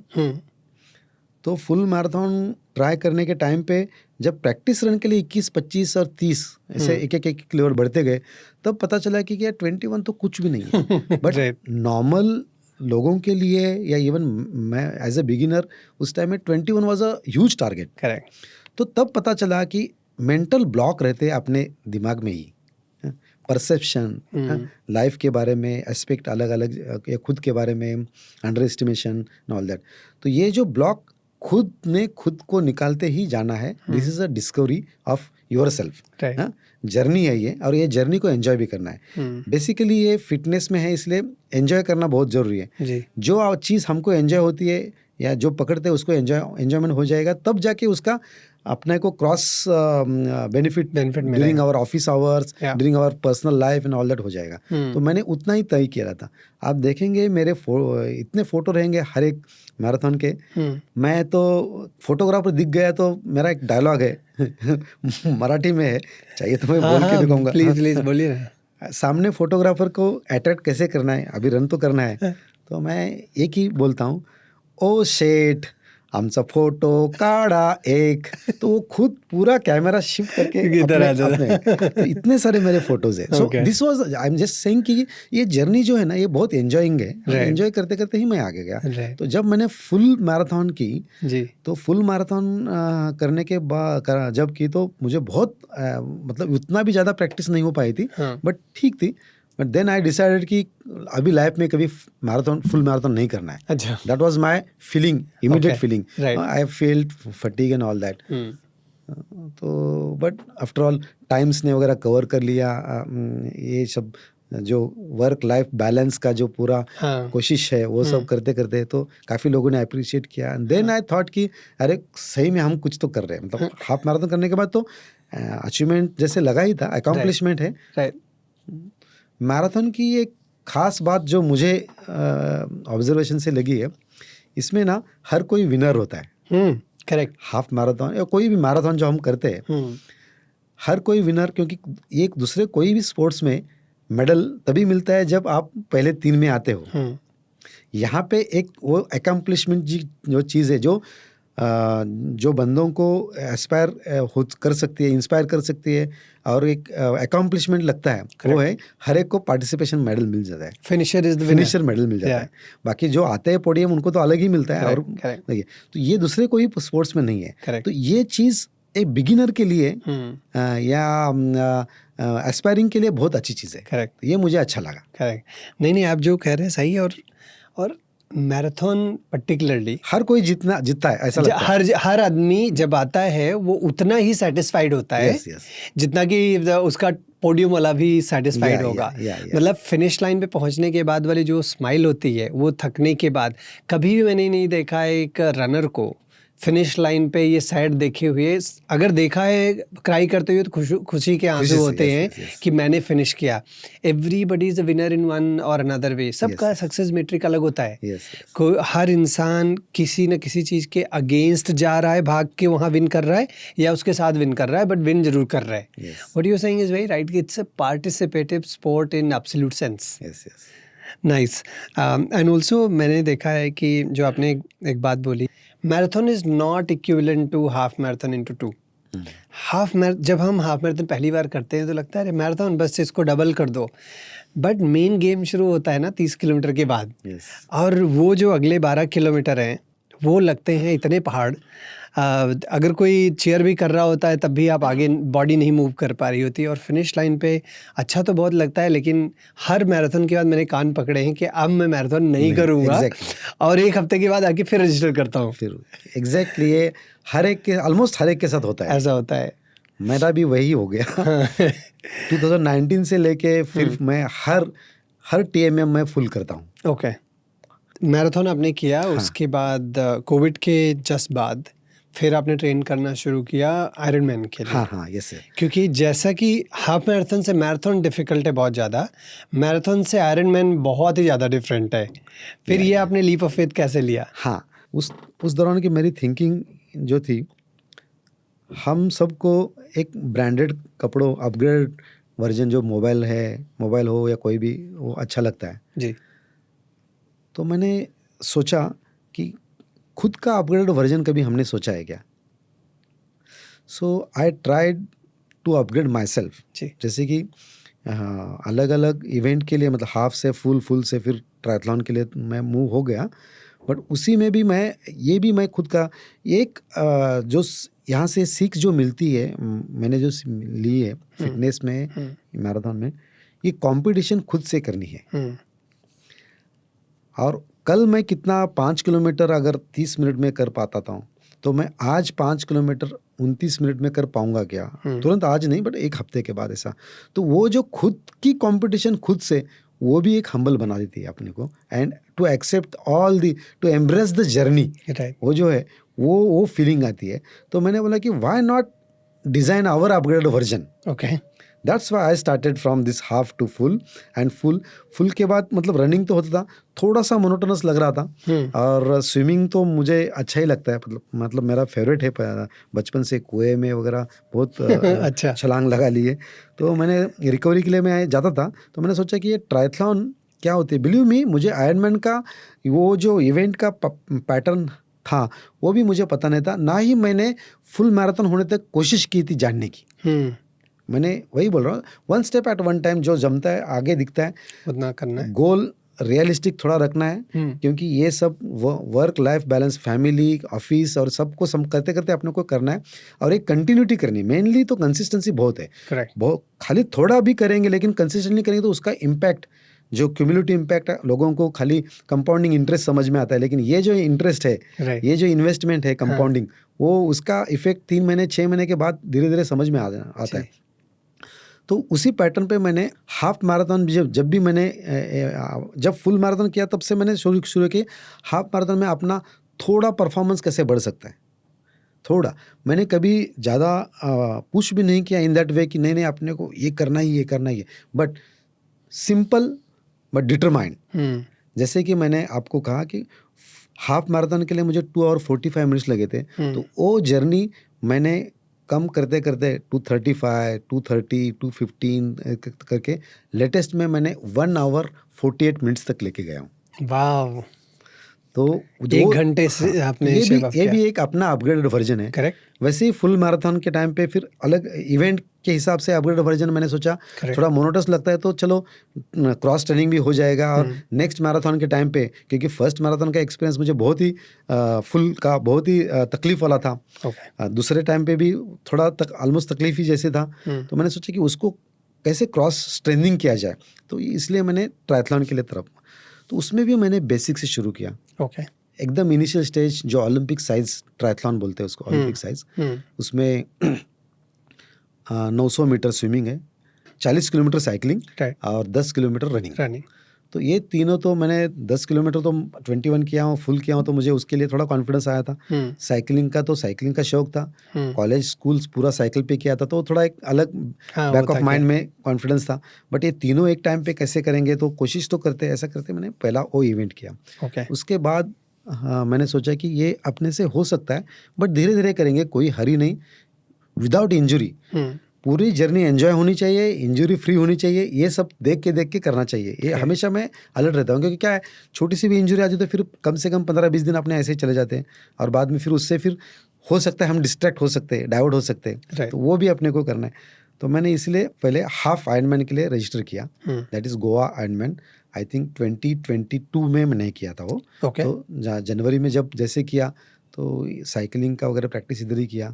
तो फुल मैराथन ट्राई करने के टाइम पे जब प्रैक्टिस रन के लिए 21, 25 और 30 ऐसे एक लेवल बढ़ते गए, तब पता चला कि क्या 21 तो कुछ भी नहीं है। बट नॉर्मल लोगों के लिए या इवन मैं एज ए बिगिनर उस टाइम में 21 was a huge target. Correct. तो तब पता चला कि मेंटल ब्लॉक रहते हैं अपने दिमाग में ही, परसेप्शन, लाइफ के बारे में एस्पेक्ट अलग अलग, या खुद के बारे में under estimation and all that. तो ये जो ब्लॉक खुद ने खुद को निकालते ही जाना है। This is a discovery of your self, journey है ये, और ये जर्नी को एंजॉय भी करना है। बेसिकली ये फिटनेस में है, इसलिए एंजॉय करना बहुत जरूरी है जी। जो चीज़ हमको एंजॉय होती है या जो पकड़ते हैं उसको एंजॉयमेंट हो जाएगा, तब जाके उसका अपने को cross benefit during our office hours, during our personal life and all that हो जाएगा। तो मैंने उतना ही तय किया था। आप देखेंगे मेरे इतने फोटो रहेंगे हर एक मैराथन के। मैं तो फोटोग्राफर दिख गया तो मेरा एक डायलॉग है मराठी में है, चाहिए तो मैं बोल के दिखाऊंगा। प्लीज बोलिए। सामने फोटोग्राफर को अट्रैक्ट कैसे करना है, अभी रन तो करना है, तो मैं एक ही बोलता हूँ, ओ शेठ आमचा फोटो काढ़ा एक, तो वो खुद पूरा कैमरा शिफ्ट करके अपने तो इतने सारे मेरे फोटोज है। So this was, I am just saying कि ये जर्नी जो है ना, ये बहुत एंजॉयिंग है। एंजॉय करते करते ही मैं आगे गया। तो जब मैंने फुल मैराथन की जी, तो फुल मैराथन करने के बाद जब की, तो मुझे बहुत मतलब उतना भी ज़्यादा प्रैक्टिस नहीं हो पाई थी, बट ठीक थी। बट देन आई डिसाइडेड कि अभी लाइफ में कभी मैराथन, फुल मैराथन नहीं करना है। अच्छा। That was my feeling, immediate feeling. I felt fatigue and all that. तो बट आफ्टर ऑल टाइम्स ने वगैरह कवर कर लिया, ये सब जो वर्क लाइफ बैलेंस का जो पूरा कोशिश है, वो सब करते करते तो काफ़ी लोगों ने अप्रिशिएट किया। देन आई थॉट कि अरे सही में हम कुछ तो कर रहे हैं। मतलब हाफ मैराथन करने के बाद तो अचीवमेंट जैसे लगा ही था, अकॉम्प्लिशमेंट है। मैराथन की एक खास बात जो मुझे ऑब्जर्वेशन से लगी है, इसमें ना हर कोई विनर होता है। करेक्ट। हाफ मैराथन या कोई भी मैराथन जो हम करते हैं, हर कोई विनर, क्योंकि एक दूसरे कोई भी स्पोर्ट्स में मेडल तभी मिलता है जब आप पहले 3 में आते हो। यहाँ पे एक वो अकम्प्लिशमेंट जो चीज़ है, जो बंदों को एस्पायर कर सकती है, इंस्पायर कर सकती है, और एक अकम्प्लिशमेंट लगता है, वो है हर एक को पार्टिसिपेशन मेडल मिल जाता है। फिनिशर मेडल मिल जाता है। बाकी जो आते हैं पोडियम उनको तो अलग ही मिलता है। और देखिए, तो ये दूसरे कोई स्पोर्ट्स में नहीं है। तो ये चीज़ एक बिगिनर के लिए या एस्पायरिंग के लिए बहुत अच्छी चीज़ है। करेक्ट। ये मुझे अच्छा लगा। करेक्ट। नहीं, आप जो कह रहे हैं सही है। और मैराथन पर्टिकुलरली हर कोई जीतता है, ऐसा लगता है। हर आदमी जब आता है वो उतना ही सेटिस्फाइड होता है, जितना कि उसका पोडियम वाला भी सेटिस्फाइड होगा। मतलब फिनिश लाइन पे पहुंचने के बाद वाली जो स्माइल होती है, वो थकने के बाद कभी भी मैंने नहीं देखा एक रनर को फिनिश लाइन पे ये सैड देखे हुए। अगर देखा है क्राई करते हुए तो खुशी के आंसू होते हैं कि मैंने फिनिश किया। Everybody is a winner in one और अनदर वे। सबका सक्सेस मैट्रिक अलग होता है। हर इंसान किसी न किसी चीज़ के अगेंस्ट जा रहा है, भाग के वहाँ विन कर रहा है, या उसके साथ विन कर रहा है, बट विन जरूर कर रहा है। What you are saying is very right. It's a participative sport in absolute sense. Nice. And also मैंने देखा है कि जो आपने एक बात बोली, marathon is not equivalent to half marathon into 2। जब हम हाफ मैराथन पहली बार करते हैं तो लगता है अरे मैराथन बस इसको डबल कर दो। बट मेन गेम शुरू होता है ना 30 किलोमीटर के बाद, यस और वो जो अगले 12 किलोमीटर हैं वो लगते हैं इतने पहाड़। अगर कोई चेयर भी कर रहा होता है तब भी आप आगे बॉडी नहीं मूव कर पा रही होती, और फिनिश लाइन पे अच्छा तो बहुत लगता है, लेकिन हर मैराथन के बाद मैंने कान पकड़े हैं कि अब मैं मैराथन नहीं करूँगा, exactly. और एक हफ्ते के बाद आके फिर रजिस्टर करता हूँ। फिर एग्जैक्टली ये हर एक के ऑलमोस्ट हर एक के साथ होता है। ऐसा होता है। मेरा भी वही हो गया। 2019 से लेके फिर मैं हर टीएमएम में फुल करता हूँ। ओके, मैराथन आपने किया, हाँ। उसके बाद कोविड के जस्ट बाद फिर आपने ट्रेन करना शुरू किया आयरन मैन के लिए। हाँ हाँ यस सर। क्योंकि जैसा कि हाफ मैराथन से मैराथन डिफिकल्ट है बहुत ज़्यादा, मैराथन से आयरन मैन बहुत ही ज़्यादा डिफरेंट है। फिर ये आपने लीप ऑफ फेथ कैसे लिया? हाँ, उस दौरान की मेरी थिंकिंग जो थी, हम सबको एक ब्रांडेड कपड़ों अपग्रेड वर्जन जो मोबाइल हो या कोई भी, वो अच्छा लगता है। जी। तो मैंने सोचा कि खुद का अपग्रेड वर्जन कभी हमने सोचा है क्या? So I tried to upgrade myself. जी। जैसे कि अलग अलग इवेंट के लिए, मतलब हाफ से फुल से फिर ट्रायथलॉन के लिए मैं मूव हो गया, बट उसी में भी मैं खुद का एक जो यहाँ से सीख जो मिलती है, मैंने जो ली है फिटनेस में, मैराथन में, ये कंपटीशन खुद से करनी है। और कल मैं कितना 5 किलोमीटर अगर 30 मिनट में कर पाता था, तो मैं आज 5 किलोमीटर 29 मिनट में कर पाऊंगा क्या? तुरंत आज नहीं, बट एक हफ्ते के बाद ऐसा। तो वो जो खुद की कंपटीशन खुद से, वो भी एक हम्बल बना देती है अपने को, and to accept to embrace the journey, वो जो है वो फीलिंग आती है। तो मैंने बोला कि why not design our upgrade version. Okay, that's why I started from this half to full, and full के बाद मतलब रनिंग तो होता था, थोड़ा सा मोनोटोनस लग रहा था, और स्विमिंग तो मुझे अच्छा ही लगता है, मतलब मेरा फेवरेट है, बचपन से कुएं में वगैरह बहुत अच्छा। छलांग लगा लिए। तो मैंने रिकवरी के लिए मैं जाता था, तो मैंने सोचा कि ये ट्रायथलॉन क्या होती है। बिलीव मी, मुझे आयरनमैन का वो जो इवेंट का पैटर्न था वो भी मुझे पता नहीं था, ना ही मैंने फुल मैराथन होने तक कोशिश की थी जानने की। मैंने वही बोल रहा हूँ, one step at one time, जो जमता है आगे दिखता है उतना करना है। गोल रियलिस्टिक थोड़ा रखना है, क्योंकि ये सब work life balance, family, office और सबको करते करते अपने को करना है, और एक कंटिन्यूटी करनी है। मेनली तो कंसिस्टेंसी बहुत है। करेक्ट। बहुत खाली थोड़ा भी करेंगे लेकिन कंसिस्टेंटली करेंगे तो उसका इम्पैक्ट, जो क्यूमुलेटिव इम्पैक्ट है, लोगों को खाली कंपाउंडिंग इंटरेस्ट समझ में आता है, लेकिन ये जो इंटरेस्ट है, ये जो इन्वेस्टमेंट है कंपाउंडिंग, वो उसका इफेक्ट 3 महीने 6 महीने के बाद धीरे धीरे समझ में आता है। तो उसी पैटर्न पे मैंने हाफ मैराथन जब फुल मैराथन किया, तब से मैंने शुरू किया हाफ मैराथन में अपना थोड़ा परफॉर्मेंस कैसे बढ़ सकता है। थोड़ा मैंने कभी ज़्यादा पुश भी नहीं किया इन दैट वे कि नहीं अपने को ये करना ही है, बट सिंपल बट डिटरमाइंड। जैसे कि मैंने आपको कहा कि हाफ मैराथन के लिए मुझे 2 और 45 मिनट्स लगे थे, तो वो जर्नी मैंने कम करते करते 235, 230, 215 करके लेटेस्ट में मैंने 1 आवर 48 मिनट्स तक लेके गया हूँ। वाह! तो 1 घंटे से आपने ये भी एक अपना अपग्रेडेड वर्जन है। करेक्ट। वैसे ही फुल मैराथन के टाइम पे फिर अलग इवेंट के हिसाब से अपग्रेड वर्जन मैंने सोचा, थोड़ा मोनोटस लगता है तो चलो क्रॉस ट्रेनिंग भी हो जाएगा। और नेक्स्ट मैराथन के टाइम पे, क्योंकि फर्स्ट मैराथन का एक्सपीरियंस मुझे बहुत ही फुल का बहुत ही तकलीफ वाला था, दूसरे टाइम पे भी थोड़ा ऑलमोस्ट तकलीफ ही जैसे था, तो मैंने सोचा कि उसको कैसे क्रॉस ट्रेनिंग किया जाए, तो इसलिए मैंने ट्रायथलॉन के लिए तरफ, तो उसमें भी मैंने बेसिक से शुरू किया। एकदम इनिशियल स्टेज जो ओलंपिक साइज ट्रायथलॉन बोलते हैं उसको, ओलंपिक साइज, उसमें 900 मीटर स्विमिंग है, 40 किलोमीटर साइकिलिंग और 10 किलोमीटर रनिंग। तो ये तीनों तो मैंने 10 किलोमीटर तो 21 किया हूँ, फुल किया हूँ, तो मुझे उसके लिए थोड़ा कॉन्फिडेंस आया था। साइकिलिंग का शौक था, कॉलेज स्कूल पूरा साइकिल पे किया था, तो थोड़ा एक अलग बैक ऑफ माइंड में कॉन्फिडेंस था। बट ये तीनों एक टाइम पे कैसे करेंगे, तो कोशिश तो करते ऐसा करते मैंने पहला वो इवेंट किया। उसके बाद मैंने सोचा कि ये अपने से हो सकता है, बट धीरे धीरे करेंगे, कोई हरी नहीं, विदाउट इंजुरी। पूरी जर्नी एंजॉय होनी चाहिए, इंजरी फ्री होनी चाहिए, ये सब देख के करना चाहिए। ये हमेशा मैं अलर्ट रहता हूँ, क्योंकि क्या है, छोटी सी भी इंजरी आती है तो फिर कम से कम 15-20 दिन अपने ऐसे ही चले जाते हैं, और बाद में फिर उससे फिर हो सकता है हम डिस्ट्रैक्ट हो सकते हैं, डाइवर्ट हो सकते हैं, तो वो भी अपने को करना है। तो मैंने इसलिए पहले हाफ आयरनमैन के लिए रजिस्टर किया, that is Goa Ironman. I think 2022 में मैंने किया था वो। ओके। तो जनवरी में जब जैसे किया तो साइकिलिंग का वगैरह प्रैक्टिस इधर ही किया।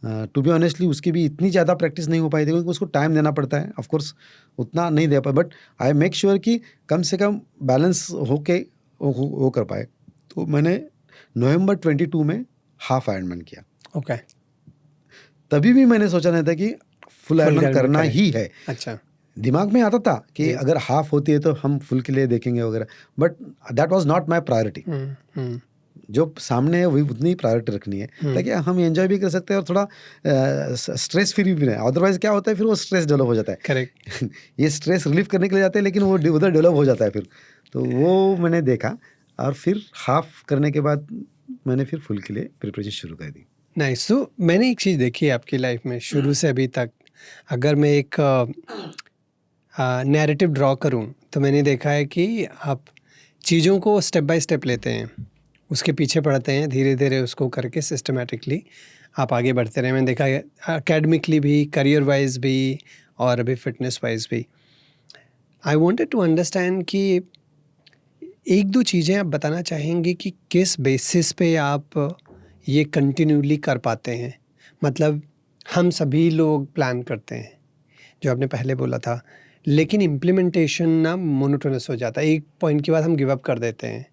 टू बी ऑनेस्टली उसकी भी इतनी ज़्यादा प्रैक्टिस नहीं हो पाई थी क्योंकि उसको टाइम देना पड़ता है, ऑफ कोर्स उतना नहीं दे पाए, बट आई मेक श्योर कि कम से कम बैलेंस होके वो कर पाए। तो मैंने नवंबर 22 में हाफ आयरनमैन किया। ओके। तभी भी मैंने सोचा नहीं था कि फुल आयरनमैन आयरनमैन करना करें। ही है। अच्छा। दिमाग में आता था कि जी। अगर हाफ होती है तो हम फुल के लिए देखेंगे वगैरह, but that was not my priority. जो सामने है वही उतनी ही प्रायोरिटी रखनी है ताकि हम एंजॉय भी कर सकते हैं और थोड़ा स्ट्रेस फ्री भी रहे। अदरवाइज क्या होता है फिर वो स्ट्रेस डेवलप हो जाता है। करेक्ट। ये स्ट्रेस रिलीफ करने के लिए जाते हैं लेकिन वो उधर डेवलप हो जाता है फिर। तो वो मैंने देखा और फिर हाफ करने के बाद मैंने फिर फुल के लिए प्रिपरेशन शुरू कर दी। नाइस। तो मैंने एक चीज़ देखी है आपकी लाइफ में शुरू से अभी तक, अगर मैं एक नैरेटिव ड्रॉ करूं तो मैंने देखा है कि आप चीज़ों को स्टेप बाय स्टेप लेते हैं, उसके पीछे पढ़ते हैं, धीरे धीरे उसको करके सिस्टमेटिकली आप आगे बढ़ते रहे। मैंने देखा है एकेडमिकली भी, करियर वाइज भी और अभी फिटनेस वाइज भी। आई वांटेड टू अंडरस्टैंड कि एक दो चीज़ें आप बताना चाहेंगे कि किस बेसिस पे आप ये कंटिन्यूली कर पाते हैं। मतलब हम सभी लोग प्लान करते हैं जो आपने पहले बोला था, लेकिन इम्प्लीमेंटेशन ना मोनोटोनस हो जाता है। एक पॉइंट के बाद हम गिव अप कर देते हैं।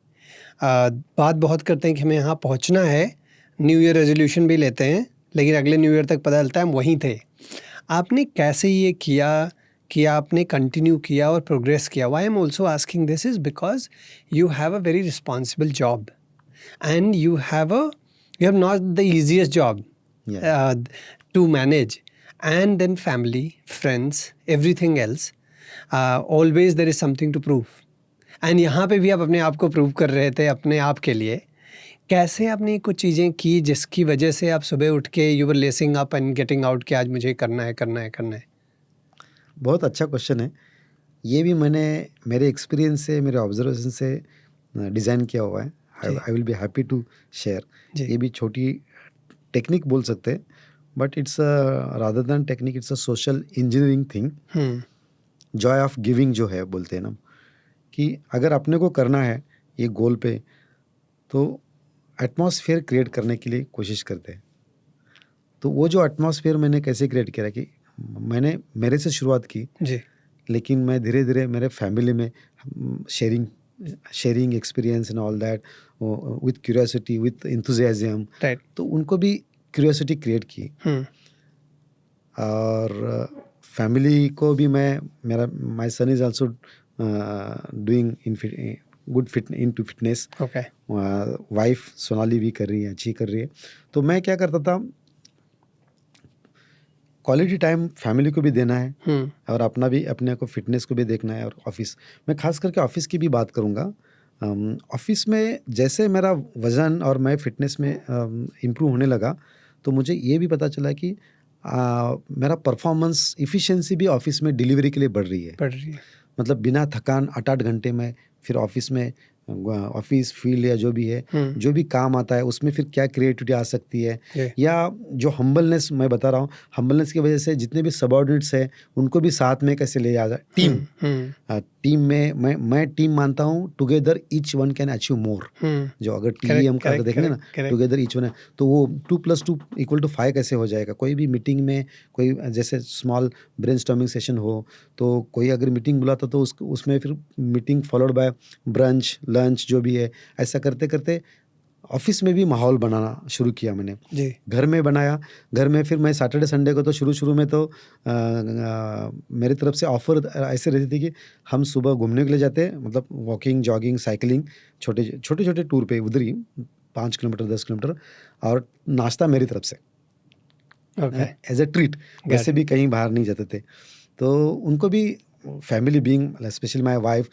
बात बहुत करते हैं कि हमें यहाँ पहुँचना है, न्यू ईयर रेजोल्यूशन भी लेते हैं, लेकिन अगले न्यू ईयर तक पता चलता है हम वहीं थे। आपने कैसे ये किया कि आपने कंटिन्यू किया और प्रोग्रेस किया? Why I am also asking this is because you have a very responsible job and you have not the easiest job to manage, and then family, friends, everything else, always there is something to prove, and यहाँ पे भी आप अपने आप को प्रूव कर रहे थे अपने आप के लिए। कैसे आपने कुछ चीज़ें की जिसकी वजह से आप सुबह उठ के you were lacing up and getting out कि आज मुझे करना है करना है करना है? बहुत अच्छा क्वेश्चन है। ये भी मैंने मेरे एक्सपीरियंस से, मेरे ऑब्जर्वेशन से डिज़ाइन किया हुआ है। I will be happy to share. ये भी छोटी टेक्निक बोल सकते हैं, but it's rather than technique, it's a social engineering thing. Joy of giving जो है बोलते हैं ना, कि अगर अपने को करना है ये गोल पे तो एटमॉस्फेयर क्रिएट करने के लिए कोशिश करते हैं। तो वो जो एटमॉस्फेयर मैंने कैसे क्रिएट किया कि मैंने मेरे से शुरुआत की जी। लेकिन मैं धीरे धीरे मेरे फैमिली में sharing experience and all that with curiosity, with enthusiasm, right. तो उनको भी क्यूरियोसिटी क्रिएट की। और फैमिली को भी मेरा my son is also doing good into fitness. Okay. Wife Sonali भी कर रही है, अच्छी कर रही है। तो मैं क्या करता था, क्वालिटी टाइम फैमिली को भी देना है और अपने को फिटनेस को भी देखना है। और ऑफिस, मैं खास करके ऑफिस की भी बात करूँगा। ऑफिस में जैसे मेरा वज़न और मैं फिटनेस में इम्प्रूव होने लगा तो मुझे ये भी पता चला कि मेरा परफॉर्मेंस इफ़िशिएंसी भी ऑफिस में डिलीवरी के लिए बढ़ रही है। मतलब बिना थकान 8-8 घंटे में फिर ऑफिस में ऑफिस फील्ड या जो भी है, जो भी काम आता है उसमें फिर क्या क्रिएटिविटी आ सकती है, या जो हम्बलनेस मैं बता रहा हूँ, हम्बलनेस की वजह से जितने भी सबऑर्डिनेट्स हैं उनको भी साथ में कैसे ले जाए। टीम में मैं टीम मानता हूँ, together each one can achieve more. जो अगर TEM का देखेंगे ना, टुगेदर ईच वन है, तो वो 2+2 = 5 कैसे हो जाएगा। कोई भी मीटिंग में कोई जैसे स्मॉल ब्रेनस्टॉर्मिंग सेशन हो, तो कोई अगर मीटिंग बुलाता तो उसमें फिर meeting followed by brunch, lunch, जो भी है, ऐसा करते करते ऑफिस में भी माहौल बनाना शुरू किया मैंने जी। घर में बनाया। घर में फिर मैं सैटरडे संडे को तो शुरू में तो मेरी तरफ से ऑफर ऐसे रहती थी कि हम सुबह घूमने के लिए जाते, मतलब वॉकिंग, जॉगिंग, साइकिलिंग, छोटे टूर पे उधर ही 5 किलोमीटर 10 किलोमीटर, और नाश्ता मेरी तरफ से एज ए ट्रीट। वैसे भी कहीं बाहर नहीं जाते थे। तो उनको भी family being specially my wife,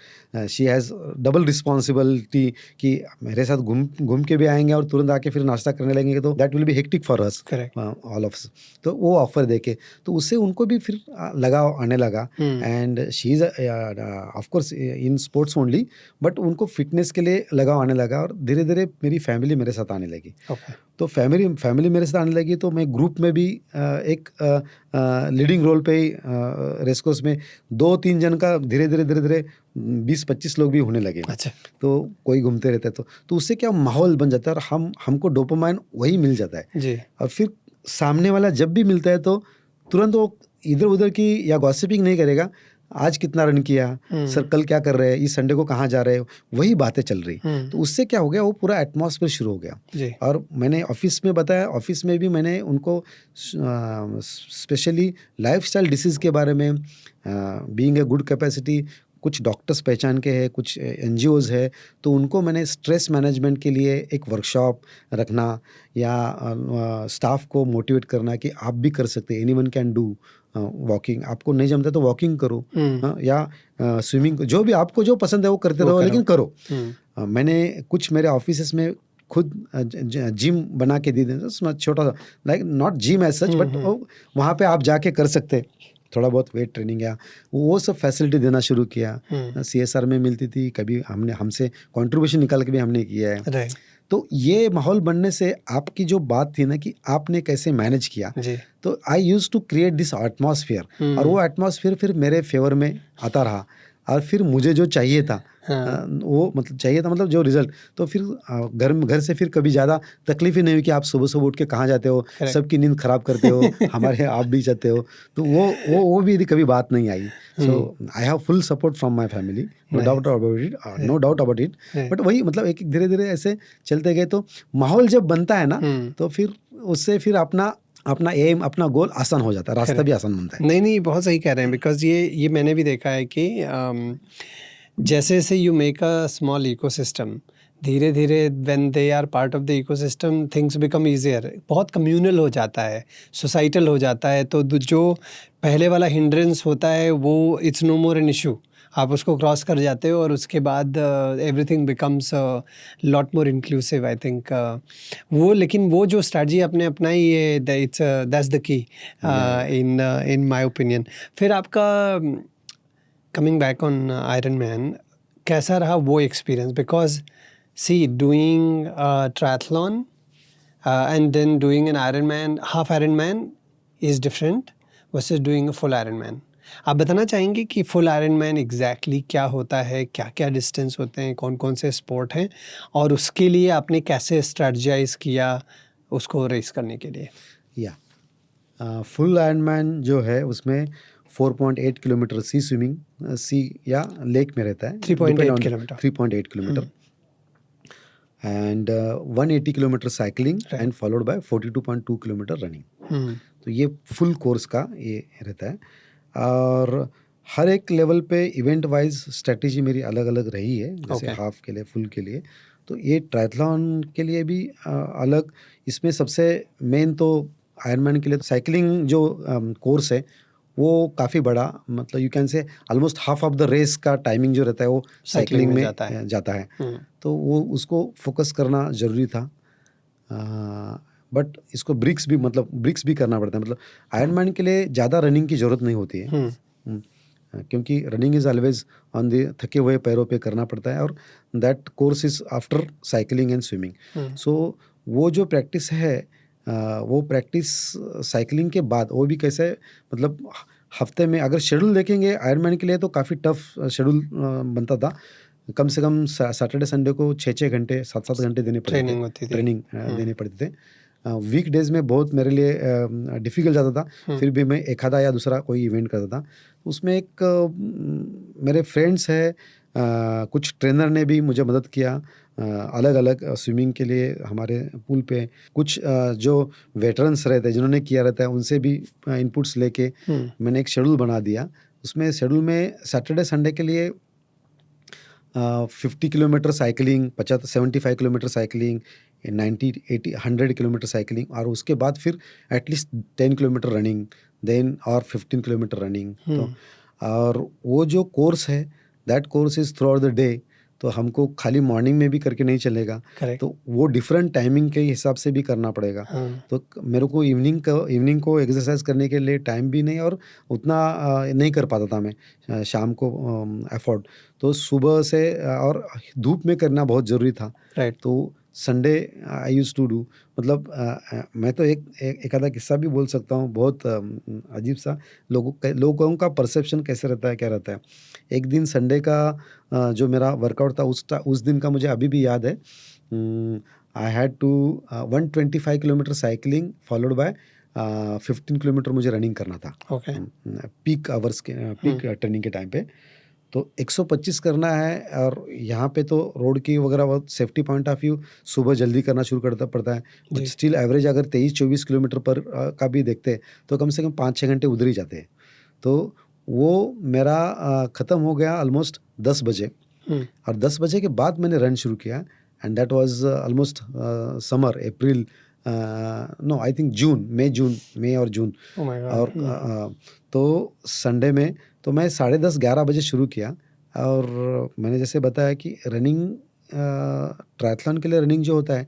she has double responsibility कि मेरे साथ घूम के भी आएंगे और तुरंत आके फिर नाश्ता करने लगेंगे, तो that will be hectic for us all of us. तो वो ऑफर देके तो उससे उनको भी फिर लगाव आने लगा। And she is of course in sports only, but उनको फिटनेस के लिए लगाव आने लगा और धीरे धीरे मेरी फैमिली मेरे साथ आने लगी। तो फैमिली मेरे साथ आने लगी, तो मैं ग्रुप में भी एक लीडिंग रोल पे ही रेस कोर्स में 2-3 जन का धीरे धीरे 20-25 लोग भी होने लगे। अच्छा। तो कोई घूमते रहते तो उससे क्या माहौल बन जाता है और हमको डोपामाइन वही मिल जाता है। जी। और फिर सामने वाला जब भी मिलता है तो तुरंत वो इधर उधर की या गॉसिपिंग नहीं करेगा, आज कितना रन किया, सर कल क्या कर रहे हैं, इस संडे को कहाँ जा रहे हो, वही बातें चल रही। तो उससे क्या हो गया, वो पूरा एटमॉस्फेयर शुरू हो गया। जी। और मैंने ऑफिस में बताया, ऑफिस में भी मैंने उनको स्पेशली लाइफस्टाइल डिसीज़ के बारे में, बीइंग ए गुड कैपेसिटी, कुछ डॉक्टर्स पहचान के हैं, कुछ एनजीओज है, तो उनको मैंने स्ट्रेस मैनेजमेंट के लिए एक वर्कशॉप रखना या स्टाफ को मोटिवेट करना कि आप भी कर सकते हैं, एनीवन कैन डू वॉकिंग, आपको नहीं जमता तो वॉकिंग करो, या स्विमिंग, जो भी आपको जो पसंद है वो करते रहो, लेकिन करो। मैंने कुछ मेरे ऑफिस में खुद जिम बना के दी, छोटा सा, like not gym as such, but वहाँ पे आप जाके कर सकते, थोड़ा बहुत वेट ट्रेनिंग या वो सब फैसिलिटी देना शुरू किया। CSR में मिलती थी, कभी हमसे कंट्रीब्यूशन निकाल के भी हमने किया है। तो ये माहौल बनने से आपकी जो बात थी ना कि आपने कैसे मैनेज किया, तो I use to create this atmosphere, और वो एटमॉस्फेयर फिर मेरे फेवर में आता रहा, और फिर मुझे जो चाहिए था, वो मतलब जो रिजल्ट, तो फिर घर से फिर कभी ज़्यादा तकलीफ ही नहीं हुई कि आप सुबह उठ के कहाँ जाते हो, सबकी नींद खराब करते हो, हमारे आप भी जाते हो, तो वो भी यदि कभी बात नहीं आई। So I have full support from my family, no doubt about it, but वही मतलब एक धीरे धीरे ऐसे चलते गए, तो माहौल जब बनता है ना, तो फिर उससे फिर अपना एम, अपना गोल आसान हो जाता है, रास्ता भी आसान बनता है। नहीं, बहुत सही कह रहे हैं, बिकॉज ये मैंने भी देखा है कि जैसे जैसे you make a small ecosystem, धीरे धीरे when they are part of the ecosystem things become easier, बहुत कम्युनल हो जाता है, सोसाइटल हो जाता है, तो जो पहले वाला हिंड्रेंस होता है वो it's no more an issue, आप उसको क्रॉस कर जाते हो, और उसके बाद everything becomes lot more inclusive, I think. लेकिन वो जो स्ट्रैटेजी आपने अपनाई, ये that's the key in my opinion. फिर आपका coming back on Ironman, कैसा रहा वो experience? Because see doing triathlon and then doing an Ironman, half Ironman is different versus doing a full Ironman. आप बताना चाहेंगे कि फुल आयरनमैन एग्जैक्टली क्या होता है, क्या क्या डिस्टेंस होते हैं, कौन कौन से स्पोर्ट हैं, और उसके लिए आपने कैसे स्ट्रेटजाइज किया उसको रेस करने के लिए? या फुल आयरनमैन जो है उसमें 4.8 किलोमीटर सी स्विमिंग, सी या लेक में रहता है, 3.8 kilometre, and 180 kilometre cycling and followed by 42.2 kilometre running. तो ये फुल कोर्स का ये रहता है, और हर एक लेवल पे इवेंट वाइज स्ट्रेटेजी मेरी अलग अलग रही है, जैसे हाफ के लिए, फुल के लिए, तो ये ट्रायथलॉन के लिए भी अलग। इसमें सबसे मेन तो आयरनमैन के लिए साइकिलिंग जो कोर्स है वो काफ़ी बड़ा, मतलब you can say almost half of the race का टाइमिंग जो रहता है वो साइकिलिंग में जाता है। तो वो उसको फोकस करना ज़रूरी था, बट इसको ब्रिक्स भी करना पड़ता है। मतलब आयरनमैन के लिए ज़्यादा रनिंग की ज़रूरत नहीं होती है, क्योंकि running is always on the थके हुए पैरों पे करना पड़ता है, और that course is after cycling and swimming. So वो जो प्रैक्टिस है, वो प्रैक्टिस साइकिलिंग के बाद, वो भी कैसे, मतलब हफ्ते में अगर शेड्यूल देखेंगे आयरनमैन के लिए तो काफ़ी टफ शेड्यूल बनता था। कम से कम सैटरडे संडे को 6-6 घंटे 7-7 घंटे देने पड़ते थे, ट्रेनिंग देने पड़ते थे। वीक डेज में बहुत मेरे लिए डिफ़िकल्ट जाता था, फिर भी मैं एक आधा या दूसरा कोई इवेंट करता था। उसमें एक मेरे फ्रेंड्स है, कुछ ट्रेनर ने भी मुझे मदद किया, अलग अलग स्विमिंग के लिए हमारे पूल पे कुछ जो वेटरन्स रहते हैं जिन्होंने किया रहता है, उनसे भी इनपुट्स लेके मैंने एक शेड्यूल बना दिया। उसमें शेड्यूल में सैटरडे संडे के लिए 50 kilometre cycling, 75 kilometre cycling, 90-80 100 kilometre cycling, और उसके बाद फिर एटलीस्ट 10 किलोमीटर रनिंग, देन और 15 किलोमीटर रनिंग। तो और वो जो कोर्स है, that course is through out the day, तो हमको खाली मॉर्निंग में भी करके नहीं चलेगा। तो वो डिफरेंट टाइमिंग के हिसाब से भी करना पड़ेगा। तो मेरे को इवनिंग को एक्सरसाइज करने के लिए टाइम भी नहीं, और उतना नहीं कर पाता था मैं शाम को अफोर्ड। तो सुबह से और धूप में करना बहुत ज़रूरी था। राइट। तो Sunday I use to do, मतलब मैं तो एक आधा किस्सा भी बोल सकता हूँ, बहुत अजीब सा। लोगों का परसेप्शन कैसे रहता है, क्या रहता है। एक दिन संडे का जो मेरा वर्कआउट था, उस दिन का मुझे अभी भी याद है। I had to 125 kilometre cycling followed by 15 kilometre मुझे रनिंग करना था। ओके। पीक आवर्स के पीक ट्रेनिंग के टाइम पे। तो 125 करना है, और यहाँ पे तो रोड की वगैरह बहुत सेफ्टी पॉइंट ऑफ व्यू सुबह जल्दी करना शुरू करता पड़ता है, बट जी। स्टिल एवरेज अगर 23-24 किलोमीटर पर का भी देखते हैं तो कम से कम 5-6 घंटे उधर ही जाते हैं। तो वो मेरा ख़त्म हो गया ऑलमोस्ट 10 बजे, और 10 बजे के बाद मैंने रन शुरू किया, and that was almost summer, April, no I think June, May और जून। ओह माय और गॉड। तो संडे में तो मैं 10:30-11 बजे शुरू किया, और मैंने जैसे बताया कि रनिंग, ट्रायथलॉन के लिए रनिंग जो होता है,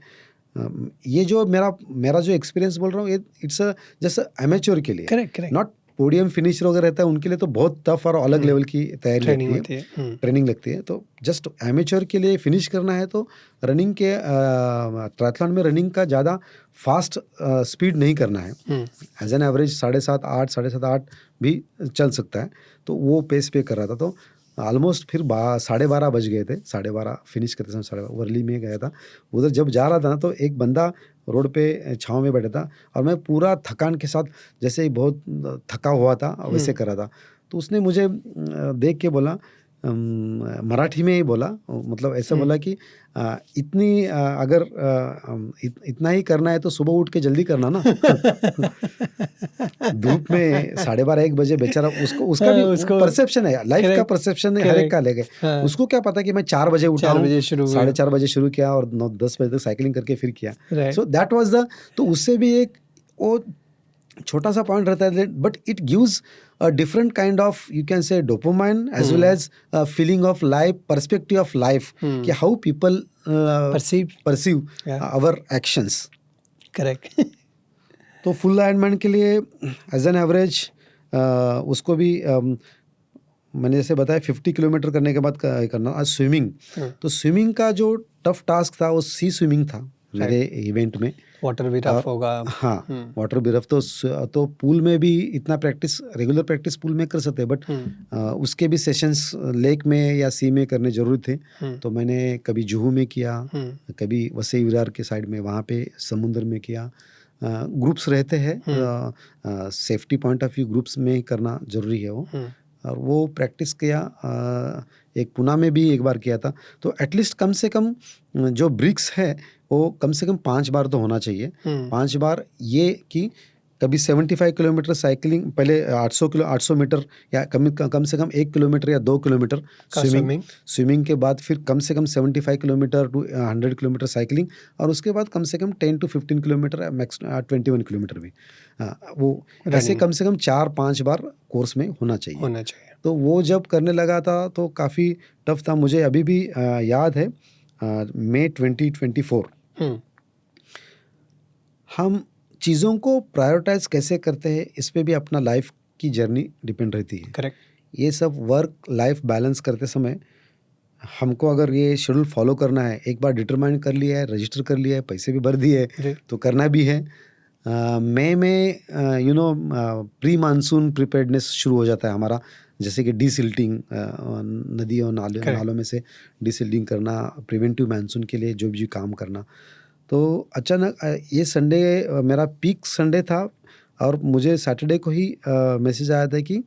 ये जो मेरा जो एक्सपीरियंस बोल रहा हूँ, ये इट्स जैसे एमेच्योर के लिए, correct, correct. Not podium finisher वगैरह रहता है उनके लिए तो बहुत टफ और अलग लेवल की तैयारी ट्रेनिंग लगती है, होती है। ट्रेनिंग लगती है। तो जस्ट एमेच्योर के लिए फिनिश करना है तो रनिंग के ट्रायथलॉन में रनिंग का ज़्यादा फास्ट स्पीड नहीं करना है। एज एन एवरेज 7:30, 8, 7:30 भी चल सकता है। तो वो पेस पे कर रहा था। तो ऑलमोस्ट फिर 12:30 बज गए थे। 12:30 फिनिश करते समय 12:30 वर्ली में गया था। उधर जब जा रहा था ना, तो एक बंदा रोड पे छाँव में बैठा था, और मैं पूरा थकान के साथ, जैसे ही बहुत थका हुआ था वैसे कर रहा था। तो उसने मुझे देख के बोला, मराठी में ही बोला, मतलब ऐसा बोला कि इतनी अगर इतना ही करना है तो सुबह उठ के जल्दी करना ना। धूप में 12:30-1 बजे बेचारा, उसका भी उसको परसेप्शन है, लाइफ का करेक्ट, परसेप्शन हर एक का अलग है। हाँ। उसको क्या पता कि मैं 4 बजे उठा 4 हूँ, बजे शुरू हुए। 4:30 बजे शुरू किया और 9-10 बजे तक साइकिलिंग करके फिर किया। Right. So that was the, तो उससे भी एक वो छोटा सा पॉइंट रहता है, but it gives a different kind of, you can say, dopamine as well as feeling of life, perspective of life, कि how people perceive our actions. Correct. तो फुल आयरनमैन के लिए एज एन एवरेज उसको भी मैंने जैसे बताया 50 किलोमीटर करने के बाद करना। आज स्विमिंग, तो स्विमिंग का जो टफ टास्क था वो सी स्विमिंग था मेरे इवेंट में। वाटर भी रफ होगा। हाँ, वाटर भी रफ। तो पूल में भी इतना प्रैक्टिस, रेगुलर प्रैक्टिस पूल में कर सकते हैं, बट उसके भी सेशंस लेक में या सी में करने जरूरी थे। तो मैंने कभी जुहू में किया, कभी वसई विरार के साइड में, वहाँ पे समुद्र में किया। ग्रुप्स रहते हैं, safety point of view groups में करना ज़रूरी है वो, और वो प्रैक्टिस किया। एक पुणे में भी एक बार किया था। तो एटलीस्ट कम से कम जो ब्रिक्स है वो कम से कम 5 बार तो होना चाहिए। 5 बार ये कि कभी 75 किलोमीटर साइकिलिंग, पहले 800 मीटर, या कम से कम 1 किलोमीटर या 2 किलोमीटर स्विमिंग के बाद फिर कम से कम 75 किलोमीटर टू 100 किलोमीटर साइकिलिंग, और उसके बाद कम से कम 10 to 15 किलोमीटर, मैक्स 21 किलोमीटर भी, वो ऐसे कम से कम 4-5 बार कोर्स में होना चाहिए। तो वो जब करने लगा था तो काफ़ी टफ था। मुझे अभी भी याद है, मई 2024, हम चीज़ों को प्रायोरिटाइज कैसे करते हैं, इस पे भी अपना लाइफ की जर्नी डिपेंड रहती है। करेक्ट। ये सब वर्क लाइफ बैलेंस करते समय हमको अगर ये शेड्यूल फॉलो करना है, एक बार डिटरमाइन कर लिया है, रजिस्टर कर लिया है, पैसे भी भर दिए, तो करना भी है। मई में प्री मानसून प्रिपेयर्डनेस शुरू हो जाता है हमारा, जैसे कि डीसिल्टिंग, नदियों नालों में से डीसिल्टिंग करना, प्रिवेंटिव मानसून के लिए जो भी काम करना। तो अचानक ये संडे मेरा पीक संडे था, और मुझे सैटरडे को ही मैसेज आया था कि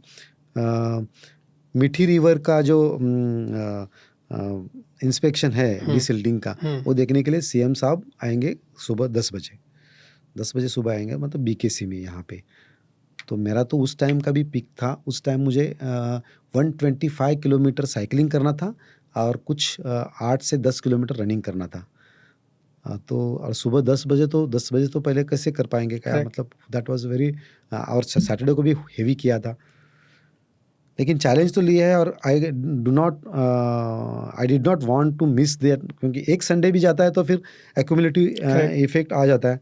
मिठी रिवर का जो इंस्पेक्शन है डीसिल्टिंग का, वो देखने के लिए सीएम साहब आएंगे सुबह 10 बजे सुबह आएंगे, मतलब बीकेसी में यहाँ पे। तो मेरा तो उस टाइम का भी पिक था। उस टाइम मुझे 125 किलोमीटर साइकिलिंग करना था, और कुछ 8 से 10 किलोमीटर रनिंग करना था। तो और सुबह 10 बजे तो पहले कैसे कर पाएंगे, क्या मतलब, दैट वाज वेरी, और सैटरडे को भी हेवी किया था। लेकिन चैलेंज तो लिया है, और I did not want to miss that, क्योंकि एक संडे भी जाता है तो फिर एक्यूमुलेटिव इफेक्ट आ जाता है।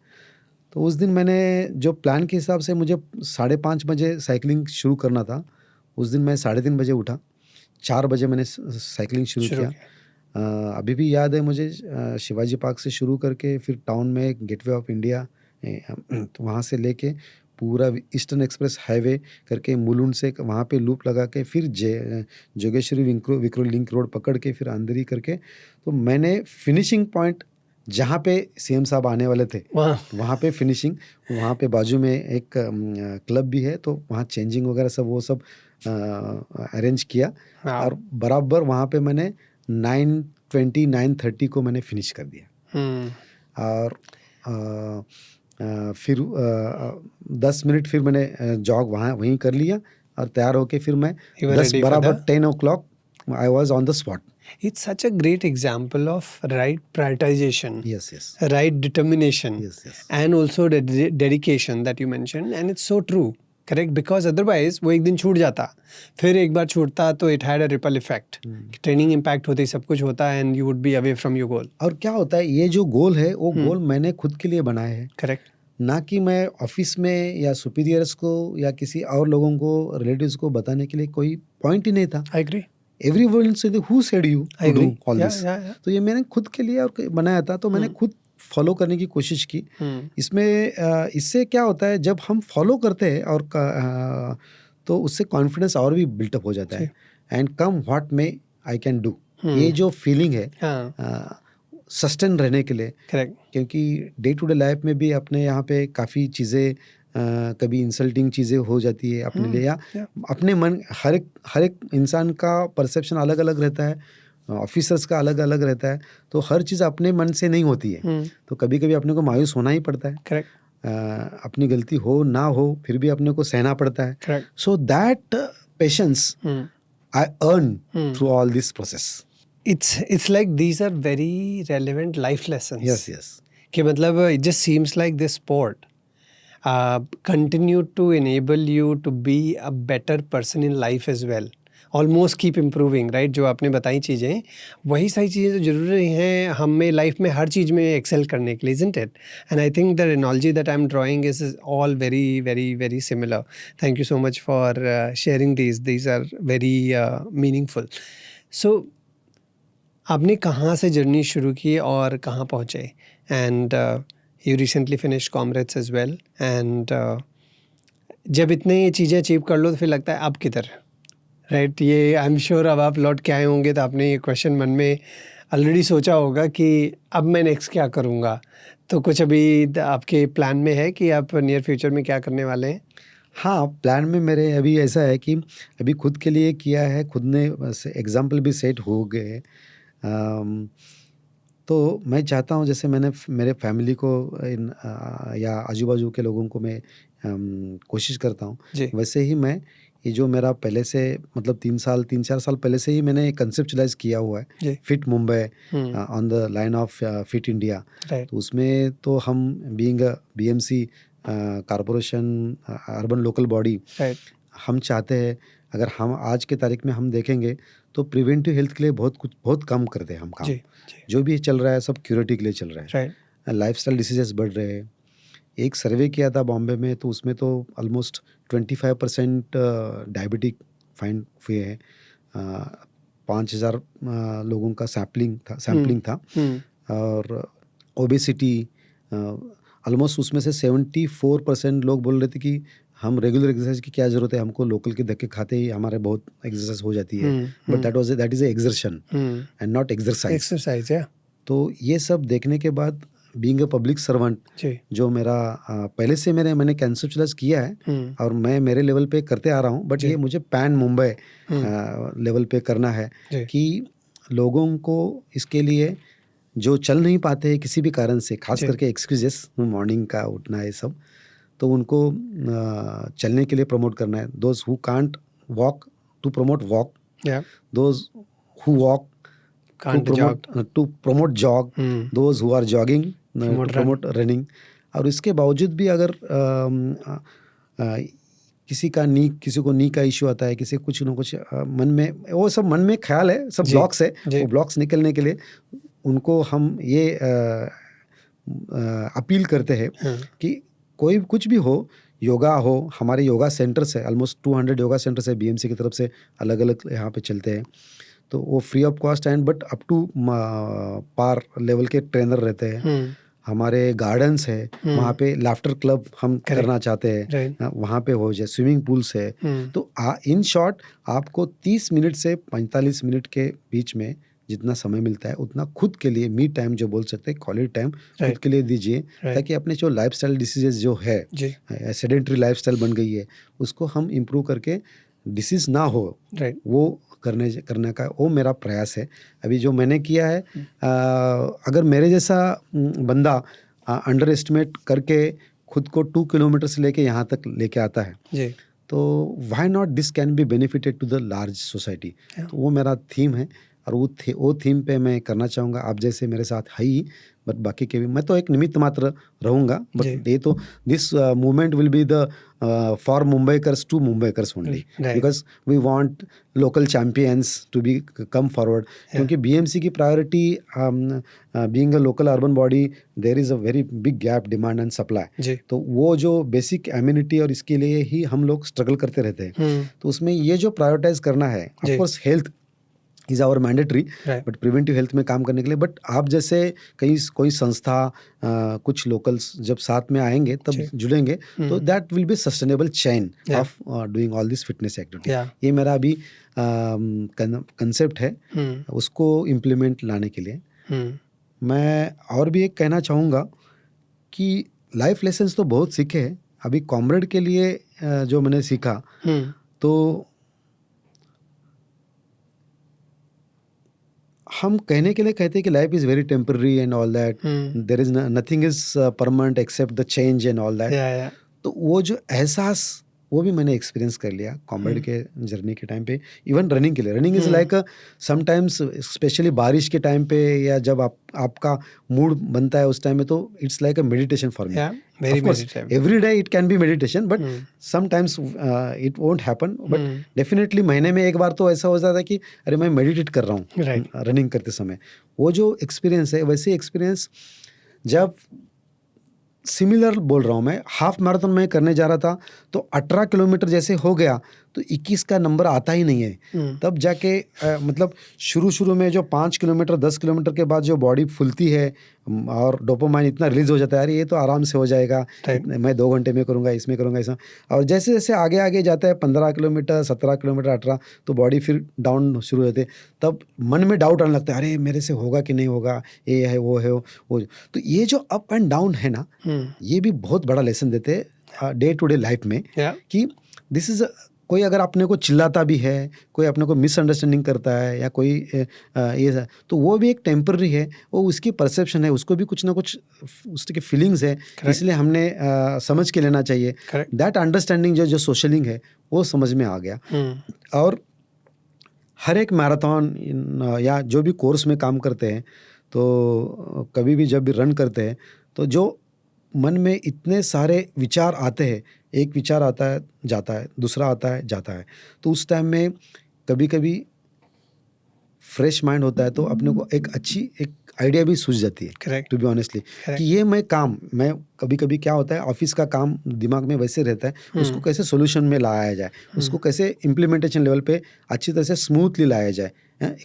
तो उस दिन मैंने जो प्लान के हिसाब से मुझे 5:30 बजे साइकिलिंग शुरू करना था, उस दिन मैं 3:30 बजे उठा, 4 बजे मैंने साइकिलिंग शुरू किया। अभी भी याद है मुझे, शिवाजी पार्क से शुरू करके फिर टाउन में गेटवे ऑफ इंडिया, तो वहाँ से लेके पूरा ईस्टर्न एक्सप्रेस हाईवे करके मुलुंड से वहाँ पे लूप लगा के फिर जोगेश्वरी विक्रो लिंक रोड पकड़ के फिर अंदर करके, तो मैंने फिनिशिंग पॉइंट जहाँ पे सीएम साहब आने वाले थे वहाँ पे फिनिशिंग, वहाँ पे बाजू में एक क्लब भी है, तो वहाँ चेंजिंग वगैरह सब वो सब अरेंज किया और बराबर वहाँ पे मैंने 9:20 9:30 को मैंने फिनिश कर दिया। और फिर 10 मिनट फिर मैंने जॉग वहीं कर लिया और तैयार होके फिर मैं 10 बराबर 10 o'clock I was on the spot. It's such a great example of right prioritization. Yes. Right determination. Yes. And also the dedication that you mentioned, and it's so true. Correct, because otherwise वो एक दिन छूट जाता, फिर एक बार छूटता तो it had a ripple effect. Training impact होती, सब कुछ होता है and you would be away from your goal. और क्या होता है, ये जो गोल है वो गोल मैंने खुद के लिए बनाया है, करेक्ट, ना कि मैं ऑफिस में या सुपीरियर्स को या किसी और लोगों को रिलेटिव्स को बताने के लिए कोई पॉइंट ही नहीं था। I agree. Everyone said who said you to do all this, तो ये मैंने खुद के लिए और बनाया था, तो मैंने खुद फॉलो करने की कोशिश की। इसमें इससे क्या होता है, जब हम फॉलो करते हैं और तो उससे कॉन्फिडेंस और भी बिल्टअप हो जाता है, and come what may I can do, ये जो फीलिंग है सस्टेन रहने के लिए। करेक्ट, क्योंकि डे टू डे लाइफ में भी अपने यहाँ पे काफ़ी चीज़ें कभी इंसल्टिंग चीज़ें हो जाती है अपने लिए, या अपने मन, हर एक इंसान का परसेप्शन अलग अलग रहता है, ऑफिसर्स का अलग अलग रहता है, तो हर चीज़ अपने मन से नहीं होती है, तो कभी कभी अपने को मायूस होना ही पड़ता है। करेक्ट, अपनी गलती हो ना हो फिर भी अपने को सहना पड़ता है। Correct, so that patience I earn through all this process. It's like these are very relevant life lessons. Yes. कि मतलब it just seems like this sport continue to enable you to be a better person in life as well. Almost keep improving, right? जो आपने बताई चीज़ें, वही सारी चीज़ें तो ज़रूरी हैं हमें लाइफ में हर चीज़ में एक्सेल करने के लिए, isn't it? And I think the analogy that I'm drawing is all very, very, very similar. Thank you so much for sharing these. These are very meaningful. So आपने कहाँ से जर्नी शुरू की और कहाँ पहुँचे? And you recently finish Comrades as well, and जब इतने ये चीज़ें अचीव कर लो तो फिर लगता है अब किधर, राइट? ये आई एम श्योर अब आप लौट के आए होंगे तो आपने ये क्वेश्चन मन में ऑलरेडी सोचा होगा कि अब मैं नेक्स्ट क्या करूँगा। तो कुछ अभी आपके प्लान में है कि आप नियर फ्यूचर में क्या करने वाले हैं? हाँ, प्लान में मेरे अभी ऐसा है कि अभी खुद के लिए किया है, खुद ने एग्जाम्पल भी सेट हो गए। तो मैं चाहता हूँ, जैसे मैंने मेरे फैमिली को या आजू बाजू के लोगों को मैं कोशिश करता हूँ, वैसे ही मैं ये जो मेरा पहले से मतलब 3-4 साल पहले से ही मैंने कंसेप्चुलाइज किया हुआ है, fit Mumbai on the line of fit India. तो उसमें तो हम being a BMC corporation urban local body, हम चाहते हैं अगर हम आज के तारीख में हम देखेंगे तो प्रिवेंटिव हेल्थ के लिए बहुत कम करते हैं हम काम। जो भी चल रहा है सब क्यूरेटिव के लिए चल रहा है। लाइफस्टाइल डिसीजेस बढ़ रहे हैं। एक सर्वे किया था बॉम्बे में, तो उसमें तो ऑलमोस्ट 25% डायबिटिक फाइंड हुए हैं। 5,000 लोगों का सैम्पलिंग था और ओबेसिटी ऑलमोस्ट उसमें से 74% लोग बोल रहे थे कि हम रेगुलर एक्सरसाइज की क्या जरूरत है, हमको लोकल के धक्के खाते ही हमारे बहुत एक्सरसाइज हो जाती है। But that is exertion and not exercise. तो ये सब देखने के बाद बीइंग अ पब्लिक सर्वेंट, जो मेरा पहले से मैंने कंसेप्चुलाइज किया है और मैं मेरे लेवल पे करते आ रहा हूँ, बट ये मुझे पैन मुंबई लेवल पे करना है कि लोगों को इसके लिए जो चल नहीं पाते हैं किसी भी कारण से, खास करके एक्सक्यूजेस, मॉर्निंग का उठना है सब, तो उनको चलने के लिए प्रमोट करना है। Those who can't walk to promote walk, those who walk to promote jog, those who are jogging promote running. और इसके बावजूद भी अगर किसी को नी का इश्यू आता है, किसी कुछ न कुछ मन में, वो सब मन में ख्याल है, सब ब्लॉक्स है, वो ब्लॉक्स निकलने के लिए उनको हम ये अपील करते हैं कि कोई कुछ भी हो, योगा हो, हमारे योगा सेंटर्स है, ऑलमोस्ट 200 योगा सेंटर्स है बीएमसी की तरफ से, अलग अलग यहाँ पे चलते हैं। तो वो free of cost and but up to par level के ट्रेनर रहते हैं। हमारे गार्डन्स है, वहाँ पे लाफ्टर क्लब हम करना चाहते हैं, वहाँ पे हो जाए, स्विमिंग पूल्स है। तो इन शॉर्ट आपको 30 मिनट से 45 मिनट के बीच में जितना समय मिलता है उतना खुद के लिए मी टाइम जो बोल सकते हैं, क्वालिटी टाइम खुद के लिए दीजिए, ताकि अपने जो लाइफस्टाइल डिसीजेज जो है, सेडेंटरी लाइफस्टाइल बन गई है, उसको हम इम्प्रूव करके डिसीज ना हो, वो करने का वो मेरा प्रयास है। अभी जो मैंने किया है, अगर मेरे जैसा बंदा अंडर एस्टिमेट करके खुद को 2 किलोमीटर से लेके यहाँ तक लेके आता है, तो why not this can be benefited to the large society. तो वो मेरा थीम है और वो थीम पे मैं करना चाहूँगा। आप जैसे मेरे साथ है ही, बट बाकी के भी मैं तो एक निमित्त मात्र रहूँगा, बट ये तो this movement will be the for Mumbaikars to Mumbaikars only, because we want local champions to be come forward. क्योंकि बीएमसी की priority being a local urban body, there is a very big gap demand and supply. तो वो जो बेसिक एम्यूनिटी और इसके लिए ही हम लोग स्ट्रगल करते रहते हैं। तो उसमें ये जो प्रायोरिटाइज करना है, of course health is our mandatory, but preventive health में काम करने के लिए, बट आप जैसे कोई संस्था, कुछ लोकल्स जब साथ में आएंगे तब जुड़ेंगे, तो that will be sustainable chain of doing all this fitness activity. ये मेरा अभी कंसेप्ट है, उसको इम्प्लीमेंट लाने के लिए। मैं और भी एक कहना चाहूँगा कि लाइफ लेसन्स तो बहुत सीखे हैं। अभी कॉमरेड के लिए जो मैंने सीखा, तो हम कहने के लिए कहते हैं कि life is very temporary and all that, there is nothing is permanent except the change and all that. तो वो जो एहसास, वो भी मैंने एक्सपीरियंस कर लिया कॉमरेड के जर्नी के टाइम पे। इवन रनिंग के लिए, running is like sometimes, specially बारिश के टाइम पे या जब आपका मूड बनता है उस टाइम में, तो it's like a meditation for me. Of course, every day it can be meditation, but sometimes it won't happen. But definitely महीने में एक बार तो ऐसा हो जाता है कि अरे मैं मेडिटेट कर रहा हूँ रनिंग करते समय। वो जो एक्सपीरियंस है, वैसे एक्सपीरियंस जब सिमिलर बोल रहा हूँ मैं, हाफ मैराथन में करने जा रहा था, तो 18 किलोमीटर जैसे हो गया तो 21 का नंबर आता ही नहीं है। तब जाके मतलब शुरू में जो 5 किलोमीटर 10 किलोमीटर के बाद जो बॉडी फूलती है और डोपामाइन इतना रिलीज हो जाता है, अरे ये तो आराम से हो जाएगा, मैं 2 घंटे में करूँगा, इसमें करूँगा, ऐसा। और जैसे जैसे आगे जाता है 15 किलोमीटर 17 किलोमीटर 18, तो बॉडी फिर डाउन शुरू होते हैं। तब मन में डाउट आने लगता है, अरे मेरे से होगा कि नहीं होगा, ये है वो है वो। तो ये जो अप एंड डाउन है ना, ये भी बहुत बड़ा लेसन देते हैं डे टू डे लाइफ में, कि दिस इज कोई अगर अपने को चिल्लाता भी है, कोई अपने को मिसअंडरस्टैंडिंग करता है, या कोई ये, तो वो भी एक टेम्पररी है, वो उसकी परसेप्शन है, उसको भी कुछ ना कुछ उसकी फीलिंग्स है, इसलिए हमने समझ के लेना चाहिए। दैट अंडरस्टैंडिंग जो सोशलिंग है वो समझ में आ गया। और हर एक मैराथन या जो भी कोर्स में काम करते हैं, तो कभी भी जब भी रन करते हैं, तो जो मन में इतने सारे विचार आते हैं, एक विचार आता है जाता है, दूसरा आता है जाता है, तो उस टाइम में कभी कभी फ्रेश माइंड होता है, तो अपने को एक अच्छी एक आइडिया भी सूझ जाती है, टू बी ऑनेस्टली, कि ये मैं कभी कभी क्या होता है, ऑफिस का काम दिमाग में वैसे रहता है, उसको कैसे सोल्यूशन में लाया जाए, उसको कैसे इम्प्लीमेंटेशन लेवल पे अच्छी तरह से स्मूथली लाया जाए,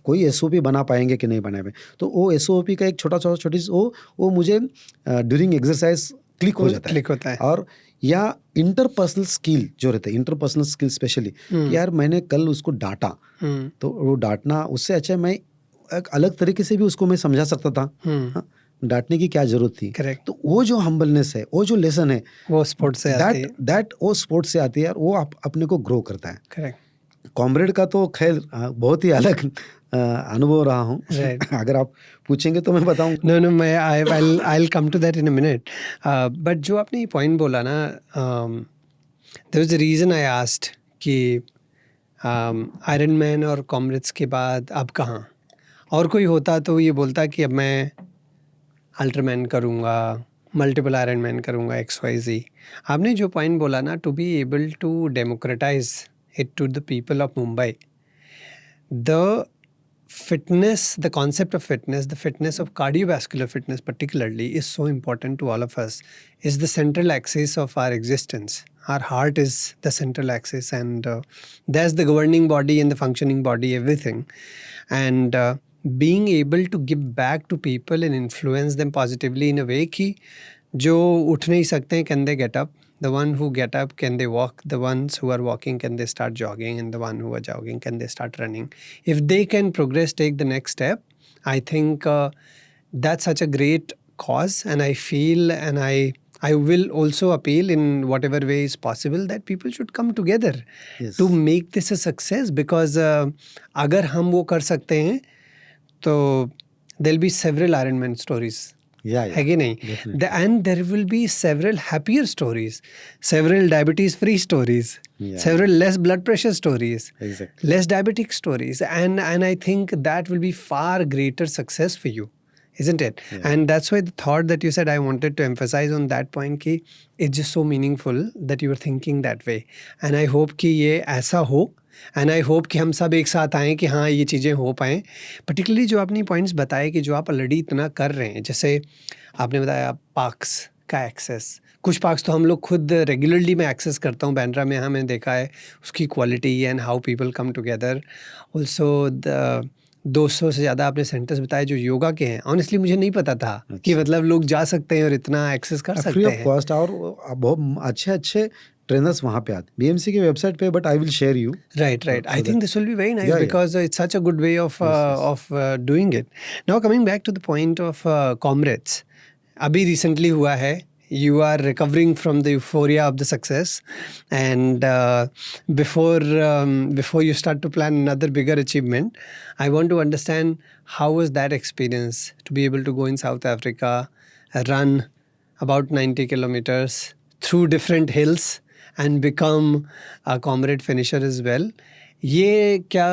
कोई एसओपी बना पाएंगे कि नहीं बना पाएंगे। तो वो एसओपी का एक छोटी वो मुझे ड्यूरिंग एक्सरसाइज क्लिक होता है। और या इंटरपर्सनल स्किल जो रहते हैं, इंटरपर्सनल स्किल स्पेशली, यार मैंने कल उसको डांटा, तो वो डांटना उससे अच्छा मैं एक अलग तरीके से भी उसको मैं समझा सकता था, डांटने की क्या जरूरत थी। तो वो जो हम्बलनेस है, वो जो लेसन है, वो स्पोर्ट्स से आती है, वो स्पोर्ट्स से आती है, और वो अपने को ग्रो करता है। कॉमरेड का तो खैर बहुत ही अलग अनुभव रहा हूँ। अगर आप पूछेंगे तो मैं बताऊंगा। नो मैं I'll come to that in a minute. But जो आपने ये पॉइंट बोला ना, there was a reason I asked कि आयरन मैन और कॉमरेड्स के बाद अब कहाँ, और कोई होता तो ये बोलता कि अब मैं अल्ट्रामैन करूँगा, मल्टीपल आयरन मैन करूँगा, XYZ। आपने जो पॉइंट बोला ना, to be able to democratise it to the people of Mumbai, the fitness, the concept of fitness, the fitness of cardiovascular fitness particularly is so important to all of us, is the central axis of our existence. Our heart is the central axis, and that's the governing body and the functioning body, everything. And being able to give back to people and influence them positively in a way कि जो उठ नहीं सकते हैं, can they get up? The one who get up, can they walk? The ones who are walking, can they start jogging? And the one who are jogging, can they start running? If they can progress, take the next step, I think that's such a great cause. And I feel, and I will also appeal in whatever way is possible that people should come together Yes. to make this a success. Because अगर हम वो कर सकते हैं, तो there'll be several Ironman stories. Yeah. है कि नहीं? Definitely. And there will be several happier stories, several diabetes-free stories, Yeah. several less blood pressure stories, Exactly. less diabetic stories, and I think that will be far greater success for you, isn't it? Yeah. And that's why the thought that you said, I wanted to emphasize on that point कि it's just so meaningful that you were thinking that way. And I hope कि ये ऐसा हो, एंड आई होप कि हम सब एक साथ आएँ कि हाँ ये चीज़ें हो पाएँ. पर्टिकुलरली जो आपने पॉइंट्स बताए कि जो आप ऑलरेडी इतना कर रहे हैं, जैसे आपने बताया पार्क्स का एक्सेस, कुछ पार्क्स तो हम लोग खुद रेगुलरली मैं एक्सेस करता हूँ बांद्रा में, हाँ मैंने देखा है उसकी quality and how people come together. Also the 200 से ज़्यादा आपने सेंटर्स बताए जो योगा के हैं. ऑनेस्टली मुझे नहीं पता था कि मतलब लोग जा सकते हैं और इतना एक्सेस कर फ्री सकते ऑफ हैं. कॉस्ट, और बहुत अच्छे अच्छे ट्रेनर्स वहाँ पे आते बीएमसी की वेबसाइट पे, but I will share you. Right. So I think this will be very nice Yeah. because it's such a good way of Yes. doing it. Now coming back to the point of comrades, अभी recently हुआ है. You are recovering from the euphoria of the success, and before you start to plan another bigger achievement, I want to understand how was that experience to be able to go in South Africa, run about 90 kilometers through different hills and become a comrade finisher as well. ये क्या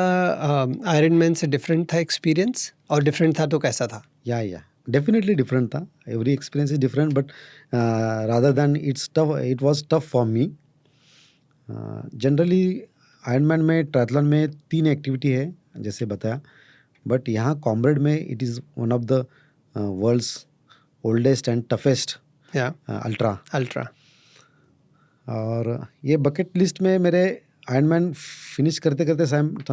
आयरनमैन से डिफरेंट था एक्सपीरियंस, और डिफरेंट था तो कैसा था? या डेफिनेटली डिफरेंट था. Every experience is different, but rather than it was tough for me. Generally Ironman में, ट्रायथलॉन में 3 एक्टिविटी है जैसे बताया, बट यहाँ कॉमरेड में it is one of the world's oldest and toughest या अल्ट्रा. और ये बकेट लिस्ट में मेरे आयरनमैन फिनिश करते करते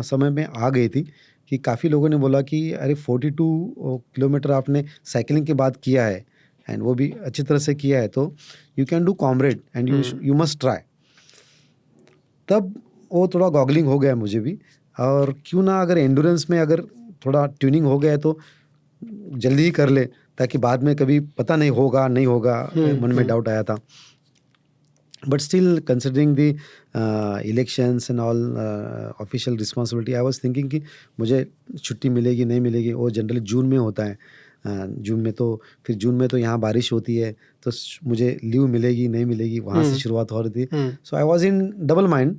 समय में आ गई थी कि काफ़ी लोगों ने बोला कि अरे 42 किलोमीटर आपने साइकिलिंग के बाद किया है, एंड वो भी अच्छी तरह से किया है, तो you can do comrade and you must try. तब वो थोड़ा गॉगलिंग हो गया मुझे भी, और क्यों ना अगर एंडोरेंस में अगर थोड़ा ट्यूनिंग हो गया तो जल्दी ही कर ले, ताकि बाद में कभी पता नहीं होगा मन में डाउट आया था. But still, considering the elections and all official responsibility, I was thinking कि मुझे छुट्टी मिलेगी नहीं मिलेगी. वो जनरली जून में होता है. जून में तो यहाँ बारिश होती है, तो मुझे लीव मिलेगी नहीं मिलेगी, वहाँ से शुरुआत हो रही थी. So I was in double mind,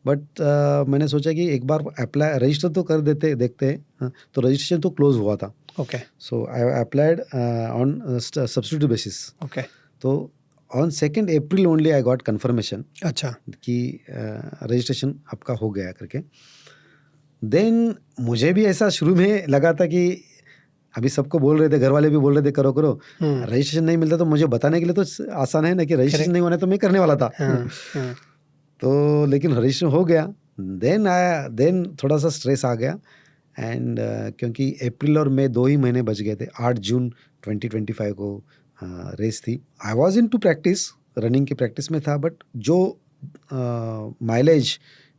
but मैंने सोचा कि एक बार अप्लाई रजिस्टर तो कर देखते हैं. तो रजिस्ट्रेशन तो क्लोज हुआ था. Okay. So I applied on substitute basis. Okay. तो on 2 April only I got confirmation अच्छा कि रजिस्ट्रेशन आपका हो गया करके. देन मुझे भी ऐसा शुरू में लगा था कि अभी सबको बोल रहे थे, घर वाले भी बोल रहे थे करो रजिस्ट्रेशन नहीं मिलता, तो मुझे बताने के लिए तो आसान है ना कि रजिस्ट्रेशन नहीं होना, तो मैं करने वाला था. तो लेकिन रजिस्ट्रेशन हो गया. देन थोड़ा सा स्ट्रेस आ गया, एंड क्योंकि अप्रैल और मई 2 ही महीने बच गए थे. 8 जून 2025 को रेस थी. I was in to practice, running की प्रैक्टिस में था, बट जो माइलेज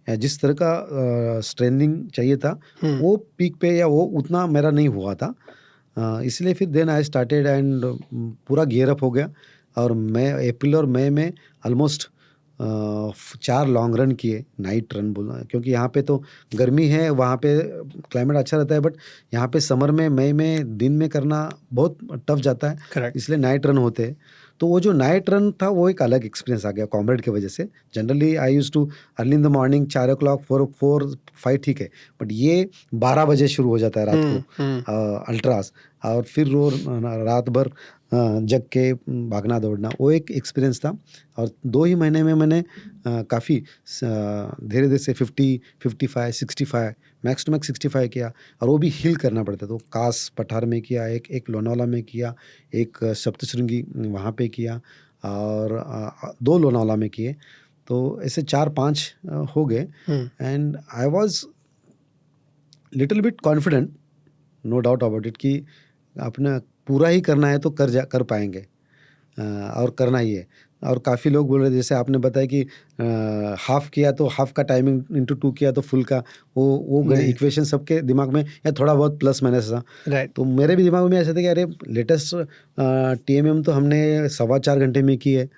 या जिस तरह का स्ट्रेंथिंग चाहिए था वो पीक पे या वो उतना मेरा नहीं हुआ था. इसलिए फिर देन आई स्टार्टेड एंड पूरा गियर अप हो गया. और मैं अप्रैल और मई में ऑलमोस्ट 4 लॉन्ग रन किए, नाइट रन बोलना, क्योंकि यहाँ पे तो गर्मी है, वहाँ पे क्लाइमेट अच्छा रहता है, बट यहाँ पे समर में मई में दिन में करना बहुत टफ जाता है. करेक्ट. इसलिए नाइट रन होते हैं. तो वो जो नाइट रन था वो एक अलग एक्सपीरियंस आ गया कॉमरेड की वजह से. Generally I use too early in the morning 4 o'clock 4-5 ठीक है, बट ये 12 बजे शुरू हो जाता है रात को अल्ट्रास, और फिर वो रात भर जग के भागना दौड़ना, वो एक एक्सपीरियंस था. और 2 ही महीने में मैंने काफ़ी धीरे धीरे से 50, 55, 65 मैक्स टू मैक्स 65 किया, और वो भी हिल करना पड़ता, तो कास पठार में किया, एक लोनावाला में किया, एक सप्तशृंगी वहाँ पे किया, और 2 लोनावाला में किए, तो ऐसे 4-5 हो गए। And I was little bit confident, no doubt about it, कि अपना पूरा ही करना है तो कर पाएंगे, और करना ही है। और काफ़ी लोग बोल रहे थे, जैसे आपने बताया कि हाफ किया तो हाफ का टाइमिंग इंटू 2 किया तो फुल का, वो नहीं। इक्वेशन सबके दिमाग में या थोड़ा बहुत प्लस माइनस था। राइट। तो मेरे भी दिमाग में ऐसा था कि अरे लेटेस्ट TMM तो हमने 4.25 घंटे में की है,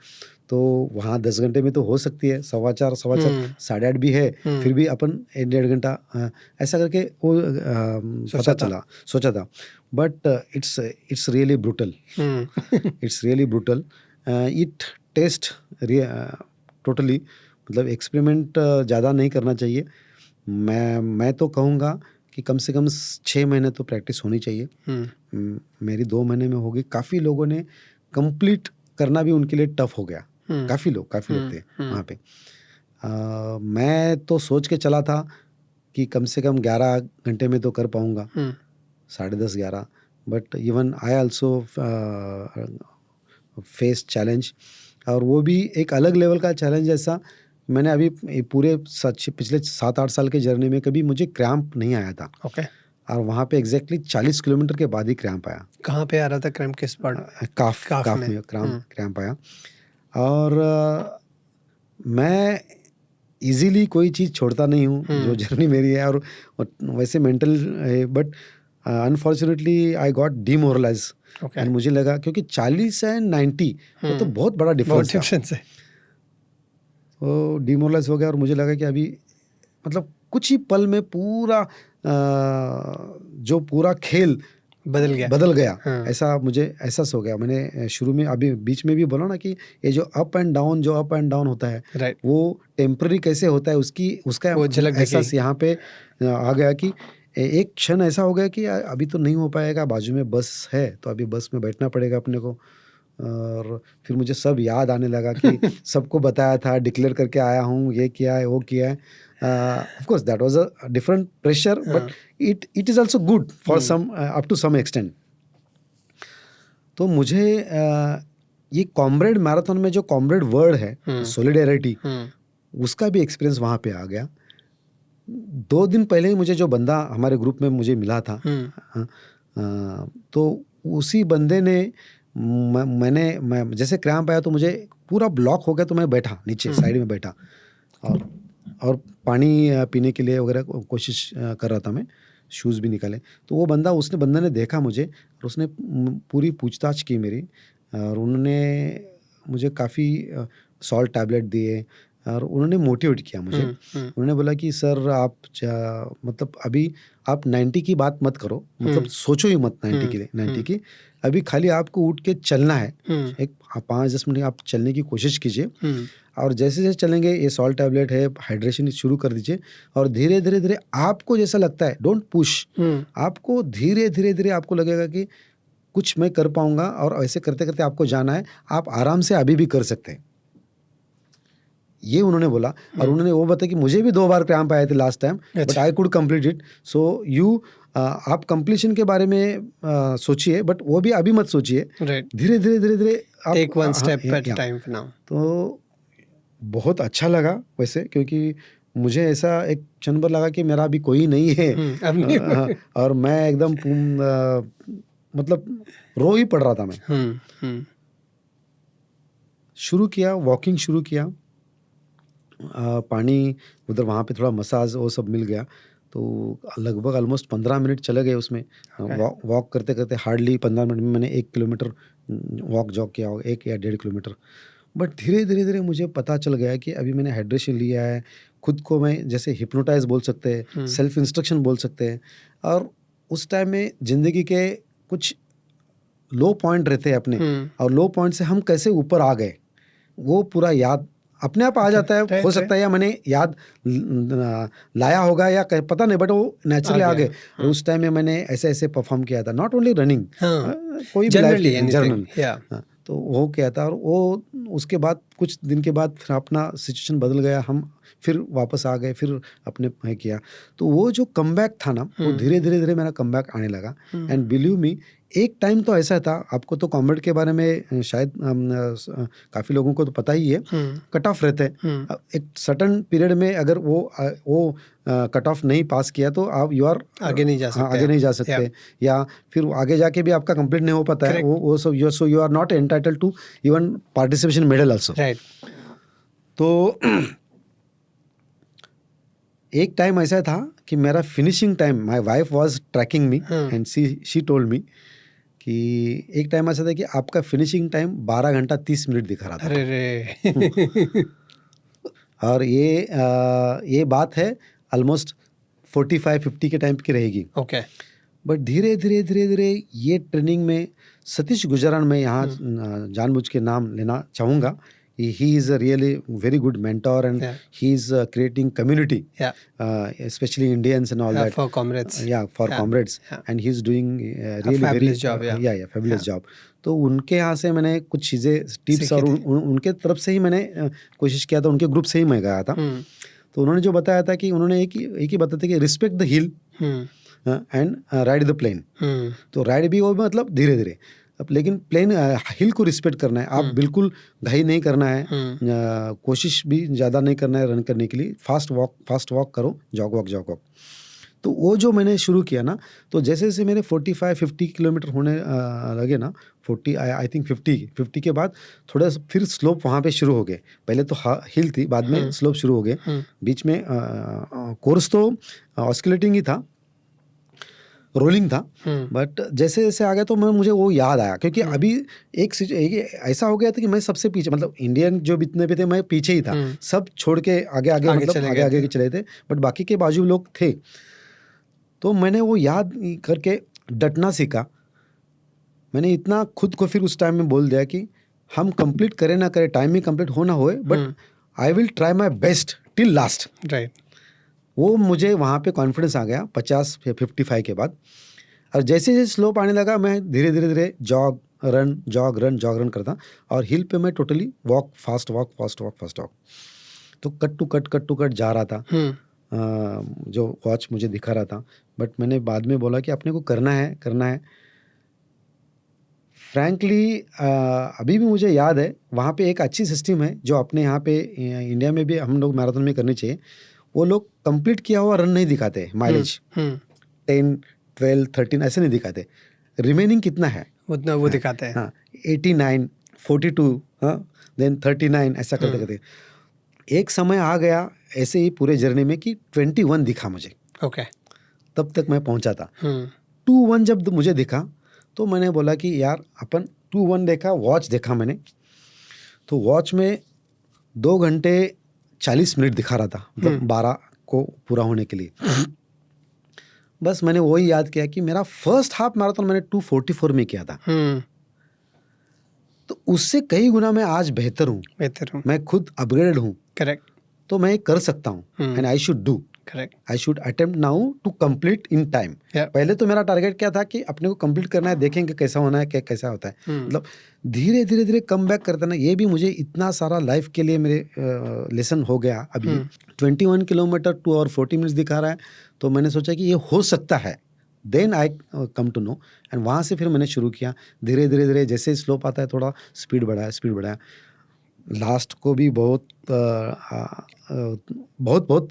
तो वहाँ 10 घंटे में तो हो सकती है, 4.25 साढ़े 8 भी है, फिर भी अपन 1.5 घंटा ऐसा करके वो सोचा था। But it's really brutal, it's really brutal. It taste totally, मतलब एक्सपेरिमेंट ज़्यादा नहीं करना चाहिए। मैं तो कहूँगा कि कम से कम 6 महीने तो प्रैक्टिस होनी चाहिए। मेरी 2 महीने में होगी। काफ़ी लोगों ने कंप्लीट करना भी उनके लिए टफ हो गया, काफ़ी लोग थे वहाँ पे। मैं तो सोच के चला था कि कम से कम 11 घंटे में तो कर पाऊँगा, 10:30-11, but even I also face challenge, और वो भी एक अलग लेवल का चैलेंज। ऐसा मैंने अभी पूरे पिछले 7-8 साल के जर्नी में कभी मुझे क्रैम्प नहीं आया था। ओके। और वहाँ पे एग्जैक्टली 40 किलोमीटर के बाद ही क्रैम्प आया। कहाँ पे आ रहा था क्रैम्प, किस पार्ट? काफ में क्रैम्प आया। और मैं इजीली कोई चीज़ छोड़ता नहीं हूँ, जो जर्नी मेरी है, और वैसे मेंटल है, but unfortunately I got demoralise. And मुझे लगा क्योंकि 40 एंड 90 वो तो बहुत बड़ा डिफरेंस है, वो डीमोरलाइज हो गया। और मुझे लगा कि अभी मतलब कुछ ही पल में पूरा जो पूरा खेल बदल गया। ऐसा मुझे एहसास हो गया। मैंने शुरू में अभी बीच में भी बोला ना कि ये जो अप एंड डाउन होता है, वो टेम्पररी कैसे होता है, उसका एहसास यहाँ पे आ गया कि एक क्षण ऐसा हो गया कि अभी तो नहीं हो पाएगा, बाजू में बस है तो अभी बस में बैठना पड़ेगा अपने को। और फिर मुझे सब याद आने लगा कि सबको बताया था, डिक्लेयर करके आया हूँ, ये किया है, वो किया है। Of course that was a different pressure, but it is also good for some up to some extent. तो मुझे ये कॉमरेड मैराथन में जो कॉमरेड वर्ड है, सोलिडेरिटी, उसका भी एक्सपीरियंस वहाँ पे आ गया। 2 दिन पहले ही मुझे जो बंदा हमारे ग्रुप में मुझे मिला था, तो उसी बंदे ने मैं जैसे क्रैम्प आया तो मुझे पूरा ब्लॉक हो गया, तो मैं बैठा नीचे साइड में बैठा, और पानी पीने के लिए वगैरह कोशिश कर रहा था मैं, शूज़ भी निकाले। तो वो बंदे ने देखा मुझे, और उसने पूरी पूछताछ की मेरी, और उन्होंने मुझे काफ़ी सॉल्ट टैबलेट दिए, और उन्होंने मोटिवेट किया मुझे। उन्होंने बोला कि सर आप मतलब अभी आप 90 की बात मत करो, मतलब सोचो ही मत 90 के लिए, 90 की अभी खाली आपको उठ के चलना है, एक 5-10 मिनट आप चलने की कोशिश कीजिए, और जैसे जैसे चलेंगे ये सॉल्ट टैबलेट है, हाइड्रेशन शुरू कर दीजिए, और धीरे धीरे आपको जैसा लगता है, डोंट पुश, आपको धीरे आपको लगेगा कि कुछ मैं कर पाऊंगा, और ऐसे करते करते आपको जाना है, आप आराम से अभी भी कर सकते हैं, ये उन्होंने बोला। और उन्होंने वो बताया कि मुझे भी 2 बार क्रैम्प आए थे last time, but I could complete it. सो आप कंप्लीशन के बारे में सोचिए, बट वो भी अभी मत सोचिए, धीरे आप take one step at a time now. तो बहुत अच्छा लगा वैसे, क्योंकि मुझे ऐसा एक क्षण भर लगा कि मेरा अभी कोई नहीं है, और मैं एकदम मतलब रो ही पड़ रहा था मैं। शुरू किया, वॉकिंग शुरू किया, पानी उधर वहाँ पे थोड़ा मसाज वो सब मिल गया, तो लगभग ऑलमोस्ट 15 मिनट चले गए उसमें। वॉक करते करते हार्डली 15 मिनट में मैंने 1 किलोमीटर वॉक जॉग किया होगा, 1 या 1.5 किलोमीटर। बट धीरे मुझे पता चल गया कि अभी मैंने हाइड्रेशन लिया है, खुद को मैं जैसे हिप्नोटाइज बोल सकते हैं, सेल्फ इंस्ट्रक्शन बोल सकते हैं। और उस टाइम में ज़िंदगी के कुछ लो पॉइंट रहते हैं अपने, और लो पॉइंट से हम कैसे ऊपर आ गए, वो पूरा याद अपने आप आ जाता है। हो सकता है या मैंने याद लाया होगा या पता नहीं, बट वो नेचुरली आ गए। और उस टाइम में मैंने ऐसे परफॉर्म किया था, नॉट ओनली रनिंग, कोई भी लाइफ जर्नल, तो वो किया था। और वो उसके बाद कुछ दिन के बाद फिर अपना सिचुएशन बदल गया। हम फिर वापस आ गए, फिर अपने है किया। तो वो जो कमबैक था ना, वो धीरे धीरे धीरे मेरा कमबैक आने लगा। एंड बिलीव मी, एक टाइम तो ऐसा था, आपको तो कॉम्बैट के बारे में शायद काफ़ी लोगों को तो पता ही है, कट ऑफ रहते हैं। एक सर्टन पीरियड में अगर वो कट ऑफ नहीं पास किया तो आप यू आर आगे नहीं जा सकते, आगे नहीं जा सकते, या फिर आगे जाके भी आपका कंप्लीट नहीं हो पाता है वो। So you are not entitled to even participation medal also. Right. तो एक टाइम ऐसा था कि मेरा finishing time, my wife was tracking me and she told me कि एक टाइम ऐसा था कि आपका फिनिशिंग टाइम 12 घंटा 30 मिनट दिखा रहा था। अरे रे और ये बात है ऑलमोस्ट 45-50 के टाइम की रहेगी। ओके। बट धीरे धीरे धीरे धीरे ये ट्रेनिंग में सतीश गुजरान, मैं यहाँ जानबूझ के नाम लेना चाहूँगा। He is a really very good mentor and he is creating community, especially Indians and all that. For comrades. For comrades. And he's doing really fabulous very job, fabulous job. तो उनके यहाँ से मैंने कुछ चीज़ें टिप्स और उनके तरफ से ही मैंने कोशिश किया था, उनके ग्रुप से ही मैं गया था। तो उन्होंने जो बताया था कि उन्होंने एक ही बताया था कि respect the hill and ride the plain. तो राइड भी वो मतलब धीरे धीरे, अब लेकिन प्लेन हिल को रिस्पेक्ट करना है। आप बिल्कुल घाई नहीं करना है, कोशिश भी ज़्यादा नहीं करना है रन करने के लिए। फास्ट वॉक करो, जॉग वॉक। तो वो जो मैंने शुरू किया ना, तो जैसे जैसे मेरे 45-50 किलोमीटर होने लगे ना, 40 आई थिंक 50 के बाद थोड़ा फिर स्लोप वहाँ पे शुरू हो गए। पहले तो हिल थी, बाद में स्लोप शुरू हो गए। बीच में कोर्स तो ऑस्किलेटिंग ही था, रोलिंग था, बट जैसे जैसे आ गया तो मुझे वो याद आया, क्योंकि अभी एक ऐसा हो गया था कि मैं सबसे पीछे, मतलब इंडियन जो जितने भी थे मैं पीछे ही था, सब छोड़ के आगे मतलब आगे चले थे, बट बाकी के बाजू लोग थे। तो मैंने वो याद करके डटना सीखा। मैंने इतना खुद को फिर उस टाइम में बोल दिया कि हम कंप्लीट करें ना करें, टाइम में कंप्लीट हो ना होए, but I will try my best till last. Right. वो मुझे वहाँ पे कॉन्फिडेंस आ गया 50-55 के बाद। और जैसे जैसे स्लोप आने लगा, मैं धीरे धीरे जॉग रन करता, और हिल पे मैं टोटली फास्ट वॉक। तो कट टू कट जा रहा था, जो वॉच मुझे दिखा रहा था, बट मैंने बाद में बोला कि अपने को करना है। फ्रैंकली अभी भी मुझे याद है, वहाँ पे एक अच्छी सिस्टम है जो अपने यहाँ पे इंडिया में भी हम लोग मैराथन में करनी चाहिए। वो लोग कंप्लीट किया हुआ रन नहीं दिखाते, माइलेज 10, 12, 13 ऐसे नहीं दिखाते, रिमेनिंग कितना है उतना वो दिखाते हैं। 89, 42, देन 39, ऐसा करते एक समय आ गया ऐसे ही पूरे जर्नी में कि 21 दिखा मुझे। ओके। तब तक मैं पहुंचा था। 21 जब मुझे दिखा तो मैंने बोला कि यार अपन 21 देखा, वॉच देखा मैंने, तो वॉच में 2 घंटे 40 मिनट दिखा रहा था, मतलब 12 को पूरा होने के लिए। बस मैंने वही याद किया कि मेरा फर्स्ट हाफ मैराथन मैंने 2:44 में किया था। तो उससे कई गुना मैं आज बेहतर हूँ, मैं खुद अपग्रेड हूँ। करेक्ट। तो मैं कर सकता हूँ, and I should do. Correct. I should attempt now to complete in time. पहले तो मेरा टारगेट क्या था कि अपने को कंप्लीट करना है, देखेंगे कैसा होना है, कैसा होता है। मतलब धीरे धीरे कम बैक करता ना, ये भी मुझे इतना सारा लाइफ के लिए मेरे लेसन हो गया। अभी 21 किलोमीटर 2 और 40 मिनट्स दिखा रहा है, तो मैंने सोचा कि ये हो सकता है। Then I come to know, and वहाँ से फिर मैंने शुरू किया धीरे धीरे जैसे स्लोप आता है थोड़ा स्पीड बढ़ाया। लास्ट को भी बहुत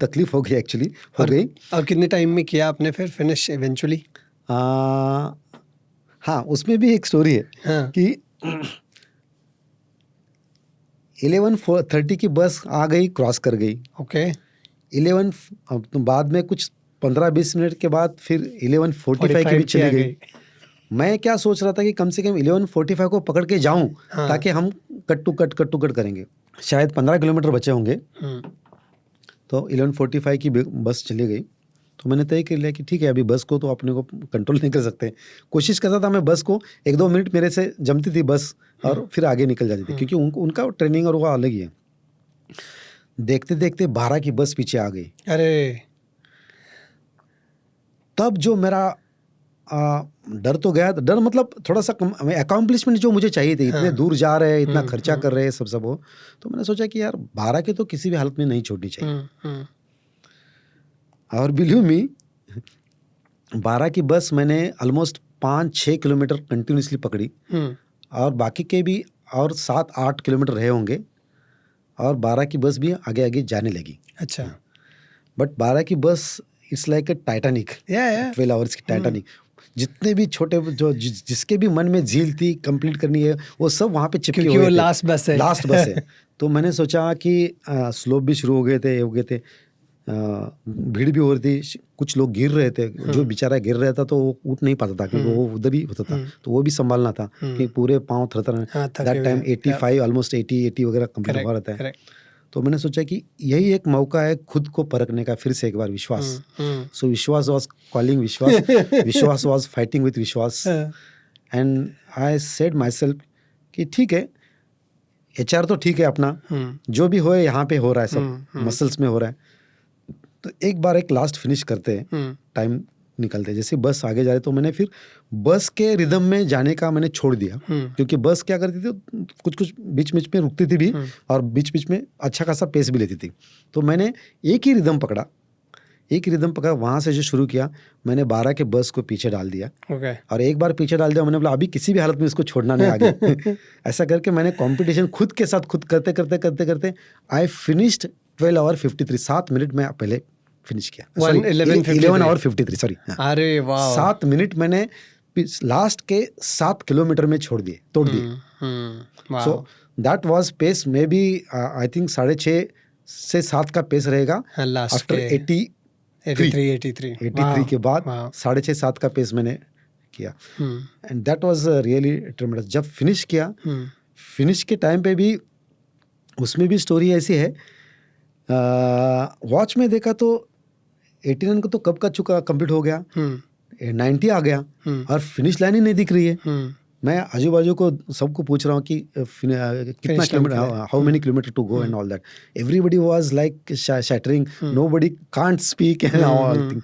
तकलीफ हो गई, एक्चुअली हो गई। और कितने टाइम में किया आपने फिर फिनिश इवेंचुअली? हाँ, उसमें भी एक स्टोरी है कि 11:30 की बस आ गई, क्रॉस कर गई। ओके। 11 तो बाद में कुछ 15-20 मिनट के बाद फिर 11:45 की भी चली गई। मैं क्या सोच रहा था कि कम से कम 11:45 को पकड़ के जाऊं, ताकि हम कट टू कट करेंगे। शायद 15 किलोमीटर बचे होंगे, तो 11:45 की बस चली गई। तो मैंने तय कर लिया कि ठीक है, अभी बस को तो अपने को कंट्रोल नहीं कर सकते। कोशिश करता था मैं बस को, 1-2 मिनट मेरे से जमती थी बस, और फिर आगे निकल जाती थी, क्योंकि उनका ट्रेनिंग और वो अलग ही है। देखते देखते 12 की बस पीछे आ गई। अरे! तब जो मेरा डर तो गया, डर मतलब थोड़ा सा अकॉम्प्लिशमेंट जो मुझे चाहिए थे, इतने दूर जा रहे हैं, इतना खर्चा कर रहे हैं, सब हो, तो मैंने सोचा कि यार 12 की तो किसी भी हालत में नहीं छोड़नी चाहिए। और बिलीव मी 12 की बस मैंने ऑलमोस्ट 5-6 किलोमीटर कंटिन्यूसली पकड़ी, और बाकी के भी और 7-8 किलोमीटर रहे होंगे, और 12 की बस भी आगे आगे जाने लगी। अच्छा। बट 12 की बस it's like a Titanic, 12 hours की टाइटैनिक। जितने भी छोटे जो जिसके भी मन में झील थी कंप्लीट करनी है, वो सब वहाँ पे चिपके हुए थे, क्योंकि वो लास्ट बस है। तो मैंने सोचा कि स्लोप भी शुरू हो गए थे, भीड़ भी हो रही थी, कुछ लोग गिर रहे थे, जो बेचारा गिर रहा था तो वो उठ नहीं पाता था क्योंकि वो उधर ही होता था, तो वो भी संभालना था कि पूरे पाँव थरथर। दैट टाइम 85 ऑलमोस्ट 80 वगैरह कंप्लीट हो रहा था। तो मैंने सोचा कि यही एक मौका है खुद को परखने का, फिर से एक बार विश्वास। सो विश्वास वाज कॉलिंग विश्वास, विश्वास वाज फाइटिंग विथ विश्वास, and I said my self कि ठीक है, HR तो ठीक है अपना, जो भी हो यहाँ पे हो रहा है, सब मसल्स में हो रहा है, तो एक बार एक लास्ट फिनिश करते हैं, टाइम निकलते हैं। जैसे बस आगे जा रहे तो मैंने फिर बस के रिदम में जाने का मैंने छोड़ दिया, क्योंकि बस क्या करती थी, कुछ कुछ बीच बीच में रुकती थी भी, और बीच बीच में अच्छा खासा पेस भी लेती थी। तो मैंने एक ही रिदम पकड़ा, वहाँ से जो शुरू किया, मैंने 12 के बस को पीछे डाल दिया। और एक बार पीछे डाल दिया, मैंने बोला अभी किसी भी हालत में इसको छोड़ना नहीं आगे। ऐसा करके मैंने कंपटीशन खुद के साथ खुद करते आई फिनिश्ड 12 आवर 53, 7 मिनट में पहले फिनिश किया। 11 आवर 53, सॉरी। अरे वाह। 7 मिनट मैंने लास्ट के 7 किलोमीटर में तोड़ दिए। So that was pace, maybe I think 6.5 से 7 का पेस रहेगा आफ्टर 83 के बाद 6.5-7 का पेस मैंने किया, एंड दैट वाज रियली ट्रेमेंडस। जब फिनिश किया, फिनिश के टाइम पे भी उसमें भी स्टोरी ऐसी है, वॉच में देखा तो 89 को तो कब का चुका कंप्लीट हो गया, 90 आ गया, और फिनिश लाइन ही नहीं दिख रही है। मैं आजू बाजू को सबको पूछ रहा हूँ कि कितना kilometre, how many kilometre to go and all that. Everybody was like shattering, nobody can't speak and all thing.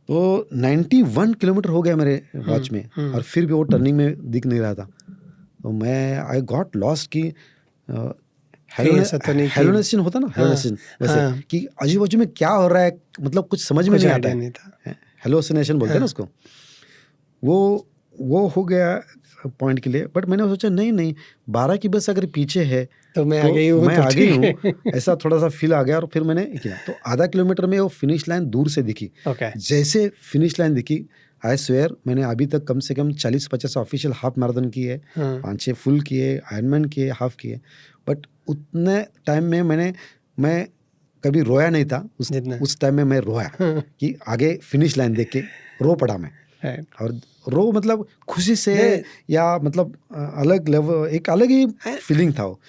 तो 91 किलोमीटर हो गया मेरे वॉच में, और फिर भी वो टर्निंग में दिख नहीं रहा था। तो मैं आई गॉट लॉस्ट कि हेलोनेशन होता ना, हेलोनेशन वैसे कि आजू बाजू में क्या हो रहा है, मतलब कुछ समझ में नहीं आता है, हेलोसिनेशन बोलते हैं ना उसको। वो हो गया पॉइंट के लिए। बट मैंने सोचा नहीं 12 की बस अगर पीछे है तो मैं आगे ही हूँ, ऐसा थोड़ा सा फील आ गया, और फिर मैंने किया। तो आधा किलोमीटर में वो फिनिश लाइन दूर से दिखी। जैसे फिनिश लाइन दिखी, आई स्वेयर मैंने अभी तक कम से कम 40-50 ऑफिशियल हाफ मैराथन किए, 5-6 फुल किए, आयरनमैन किए, हाफ किए, बट उतने टाइम में मैं कभी रोया नहीं था। उस टाइम में मैं रोया कि आगे फिनिश लाइन देख के रो पड़ा मैं। और रो मतलब खुशी से, या मतलब अलग लेवल, एक अलग ही फीलिंग था वो,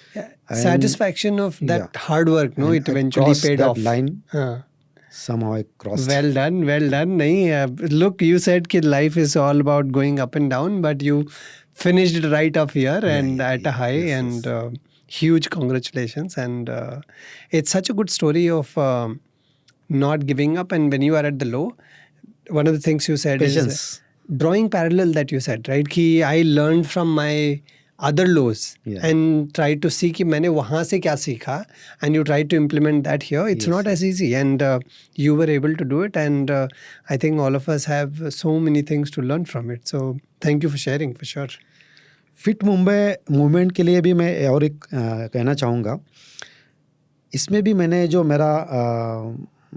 satisfaction of that hard work, no, it eventually paid off. line somehow I crossed. Well done nahi, look, you said ki life is all about going up and down, but you finished it right up here and at a high, and huge congratulations. And it's such a good story of not giving up, and when you are at the low, one of the things you said patience. is drawing parallel, that you said, right, कि I learned from my other lows, and try to see कि मैंने वहाँ से क्या सीखा, and you try to implement that here. It's not as easy, and you were able to do it, and I think all of us have so many things to learn from it. So thank you for sharing, for sure. Fit Mumbai movement के लिए भी मैं और एक कहना चाहूँगा, इसमें भी मैंने जो मेरा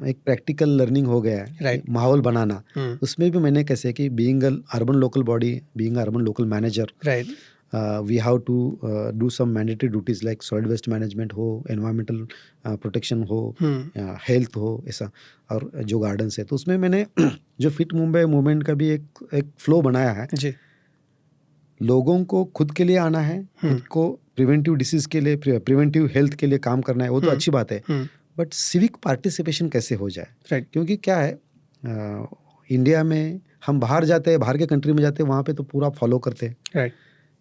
एक प्रैक्टिकल लर्निंग हो गया है, माहौल बनाना, उसमें भी मैंने कैसे कि being urban local body, being urban local manager, we have to do some mandatory duties like solid waste management हो, एनवायरमेंटल प्रोटेक्शन हो, हेल्थ हो, ऐसा, और जो गार्डन्स है, तो उसमें मैंने जो फिट मुंबई मूवमेंट का भी एक फ्लो बनाया है जी। लोगों को खुद के लिए आना है, खुद को प्रिवेंटिव डिसीज के लिए, प्रिवेंटिव हेल्थ के लिए काम करना है, वो तो अच्छी बात है, बट सिविक पार्टिसिपेशन कैसे हो जाए। क्योंकि क्या है, इंडिया में हम बाहर जाते हैं, बाहर के कंट्री में जाते हैं, वहाँ पे तो पूरा फॉलो करते हैं।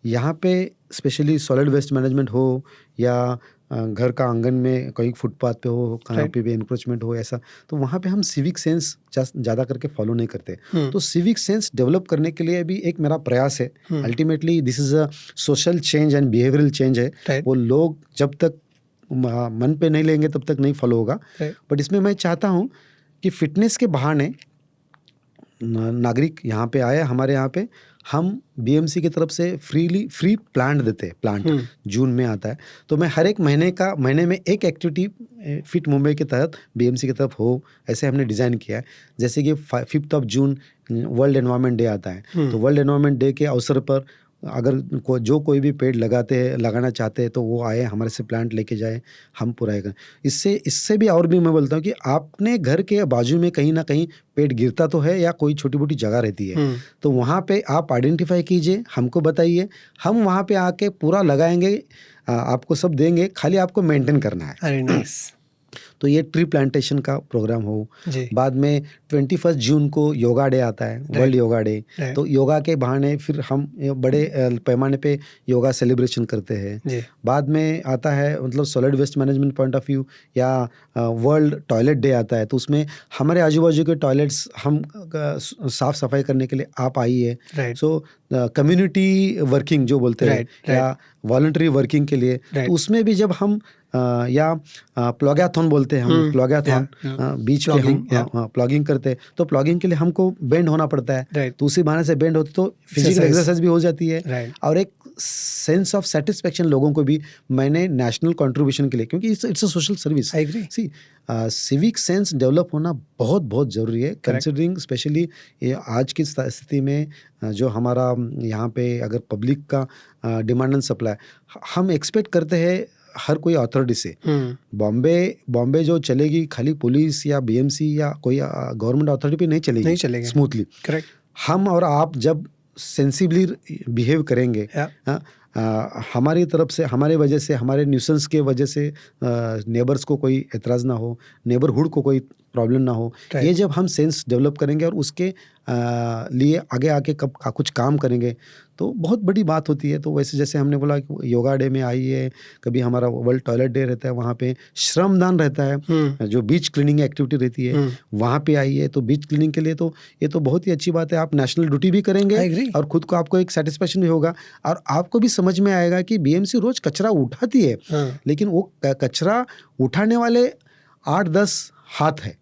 यहाँ पे स्पेशली सॉलिड वेस्ट मैनेजमेंट हो या घर का आंगन में कहीं फुटपाथ पे हो, कहाँ Right. पे भी एनक्रोचमेंट हो ऐसा, तो वहाँ पे हम सिविक सेंस ज़्यादा करके फॉलो नहीं करते। हम्म, तो सिविक सेंस डेवलप करने के लिए भी एक मेरा प्रयास है। Ultimately this is a social change and behavioural change है। Right. वो लोग जब तक मन पे नहीं लेंगे तब तक नहीं फॉलो होगा। Right. बट इसमें मैं चाहता हूँ कि फिटनेस के बहाने नागरिक यहाँ पे आए, हमारे यहाँ पे हम बीएमसी की तरफ से फ्री प्लांट देते हैं। प्लांट जून में आता है, तो मैं हर एक महीने में एक एक्टिविटी फिट मुंबई के तहत बीएमसी की तरफ हो, ऐसे हमने डिज़ाइन किया है। जैसे कि 5 जून वर्ल्ड एनवायरनमेंट डे आता है, तो वर्ल्ड एनवायरनमेंट डे के अवसर पर अगर कोई भी पेड़ लगाना चाहते हैं तो वो आए, हमारे से प्लांट लेके जाए, हम पूरा करें। इससे भी और भी मैं बोलता हूँ कि आपने घर के बाजू में कहीं ना कहीं पेड़ गिरता तो है या कोई छोटी मोटी जगह रहती है, तो वहाँ पे आप आइडेंटिफाई कीजिए, हमको बताइए, हम वहाँ पे आके पूरा लगाएंगे, आपको सब देंगे, खाली आपको मेंटेन करना है। Very nice. तो ये ट्री प्लांटेशन का प्रोग्राम हो। जी। बाद में 21 जून को योगा डे आता है, वर्ल्ड योगा डे। Right. तो योगा के बहाने फिर हम बड़े पैमाने पे योगा सेलिब्रेशन करते हैं। जी। बाद में आता है मतलब solid waste management point of view या वर्ल्ड टॉयलेट डे आता है, तो उसमें हमारे आजू बाजू के टॉयलेट्स हम साफ सफाई करने के लिए आप आइए। Right. सो कम्युनिटी वर्किंग जो बोलते हैं, Right. या वॉलंटरी वर्किंग के लिए, Right. तो उसमें भी जब हम या प्लॉगैथन बोलते हैं हम, प्लॉगैथन बीच पे हम प्लॉगिंग करते हैं, तो प्लॉगिंग के लिए हमको बेंड होना पड़ता है। Right. तो उसी बहाने से बेंड होते तो फिजिकल एक्सरसाइज भी हो जाती है। Right. और एक सेंस ऑफ सेटिस्फेक्शन लोगों को भी मैंने नेशनल कंट्रीब्यूशन के लिए, क्योंकि it's a social service. I agree. See civic sense develop होना बहुत बहुत ज़रूरी है, कंसिडरिंग स्पेशली आज की स्थिति में जो हमारा यहाँ पे अगर पब्लिक का डिमांड एंड सप्लाई, हम एक्सपेक्ट करते हैं हर कोई अथॉरिटी से। बॉम्बे जो चलेगी खाली पुलिस या बीएमसी या कोई गवर्नमेंट अथॉरिटी पे नहीं चलेगी स्मूथली। करेक्ट। हम और आप जब सेंसिबली बिहेव करेंगे, हमारी तरफ से, हमारे वजह से, हमारे न्यूसेंस के वजह से नेबर्स को कोई एतराज़ ना हो, नेबरहुड को कोई प्रॉब्लम ना हो, ये जब हम सेंस डेवलप करेंगे और उसके लिए आगे आके कुछ काम करेंगे तो बहुत बड़ी बात होती है। तो वैसे जैसे हमने बोला कि योगा डे में आइए, कभी हमारा वर्ल्ड टॉयलेट डे रहता है, वहाँ पे श्रमदान रहता है, जो बीच क्लीनिंग एक्टिविटी रहती है, वहाँ पे आइए। तो बीच क्लीनिंग के लिए तो ये तो बहुत ही अच्छी बात है, आप नेशनल ड्यूटी भी करेंगे और खुद को आपको एक सेटिस्फेक्शन भी होगा, और आपको भी समझ में आएगा कि बीएमसी रोज कचरा उठाती है, लेकिन वो कचरा उठाने वाले 8-10 हाथ है,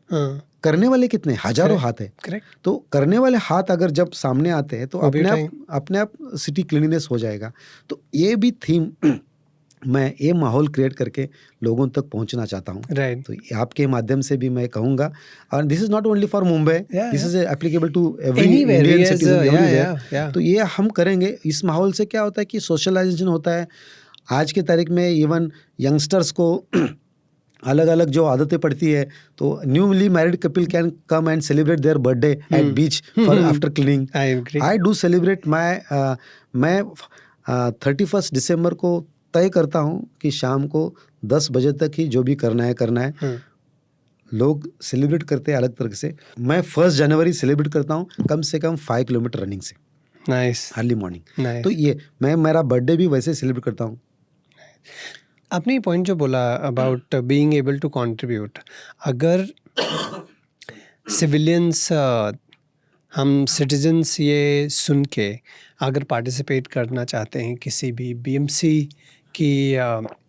करने वाले कितने हजारों हाथ है। करेक्ट। तो करने वाले हाथ अगर जब सामने आते हैं तो अपने आप सिटी क्लीनिनेस हो जाएगा। तो ये भी थीम मैं ये माहौल क्रिएट करके लोगों तक पहुंचना चाहता हूँ। Right. तो आपके माध्यम से भी मैं कहूँगा, और this is not only for Mumbai, this is applicable to every Indian citizen everywhere. तो ये हम करेंगे। इस माहौल से क्या होता है कि सोशलाइजेशन होता है। आज की तारीख में इवन यंगस्टर्स को अलग अलग जो आदतें पड़ती है, तो newly married couple can come and celebrate their birthday eight beach for after cleaning. I do celebrate मैं 31 दिसंबर को तय करता हूँ कि शाम को 10 बजे तक ही जो भी करना है। लोग सेलिब्रेट करते हैं अलग तरह से। मैं 1 जनवरी सेलिब्रेट करता हूँ कम से कम 5 किलोमीटर रनिंग से, नाइस, अर्ली मॉर्निंग। तो ये मैं मेरा बर्थडे भी वैसे सेलिब्रेट करता हूँ। आपने ये पॉइंट जो बोला about being able to contribute, अगर सिविलियंस हम सिटीजन्स ये सुन के अगर पार्टिसिपेट करना चाहते हैं किसी भी बीएमसी की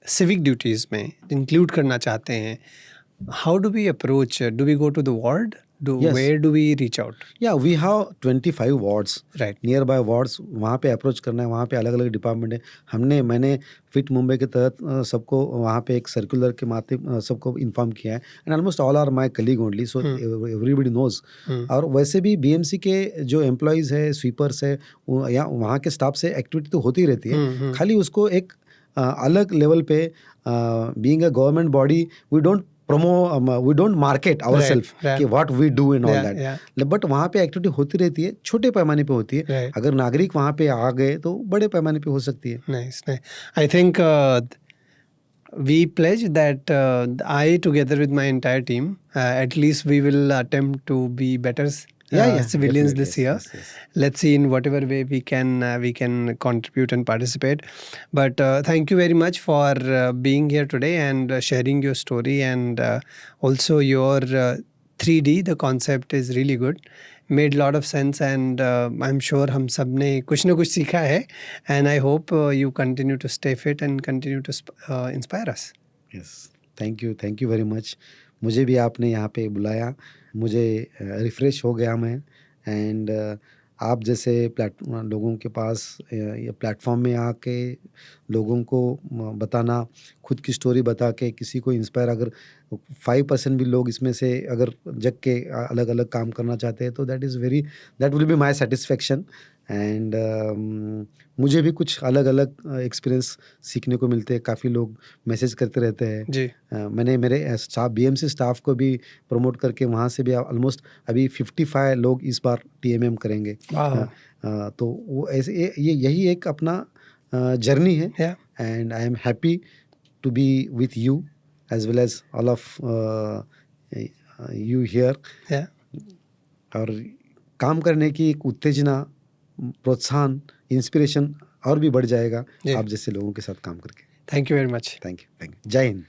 सिविक ड्यूटीज़ में इंक्लूड करना चाहते हैं, how do we approach? Do we go to the ward? Where do we reach out? Yeah, we have 25 wards, right? Nearby wards, वहाँ पे अप्रोच करना है। वहाँ पे अलग अलग डिपार्टमेंट है। मैंने फिट मुंबई के तहत सबको वहाँ पे एक सर्कुलर के माध्यम सबको इन्फॉर्म किया है, and almost all are my colleague only, so everybody knows. और वैसे भी बीएमसी के जो एम्प्लॉयज़ है, स्वीपर्स है, या वहाँ के स्टाफ से एक्टिविटी तो होती रहती है, खाली उसको एक अलग लेवल पे, being a government body, we don't market ourselves कि what we do and all that, but वहाँ पे एक्टिविटी होती रहती है, छोटे पैमाने पे होती है। अगर नागरिक वहाँ पे आ गए तो बड़े पैमाने पे हो सकती है। Nice. I think we pledge that I together with my entire team at least we will attempt to be better civilians definitely, this yes, year. yes, yes. Let's see in whatever way we can contribute and participate. But thank you very much for being here today and sharing your story, and also your 3D. The concept is really good. Made lot of sense, and I'm sure हम सब ने कुछ ना कुछ सीखा है. And I hope you continue to stay fit and continue to inspire us. Yes, thank you very much. मुझे भी आपने यहाँ पे बुलाया, मुझे रिफ़्रेश हो गया मैं. एंड आप जैसे लोगों के पास ये प्लेटफॉर्म में आके लोगों को बताना, खुद की स्टोरी बता के किसी को इंस्पायर, अगर 5% भी लोग इसमें से अगर जग के अलग अलग काम करना चाहते हैं तो that will be my satisfaction. And मुझे भी कुछ अलग अलग एक्सपीरियंस सीखने को मिलते हैं. काफ़ी लोग मैसेज करते रहते हैं. जी. मैंने मेरे स्टाफ BMC स्टाफ को भी प्रमोट करके वहाँ से भी ऑलमोस्ट अभी 55 लोग इस बार TMM करेंगे. Wow. तो वो ऐसे यही एक अपना जर्नी है. Yeah. And I am happy to be with you as well as all of you here. Yeah. और काम करने की एक उत्तेजना, प्रोत्साहन, इंस्पिरेशन और भी बढ़ जाएगा जी. आप जैसे लोगों के साथ काम करके. Thank you very much. Thank you. जय हिंद.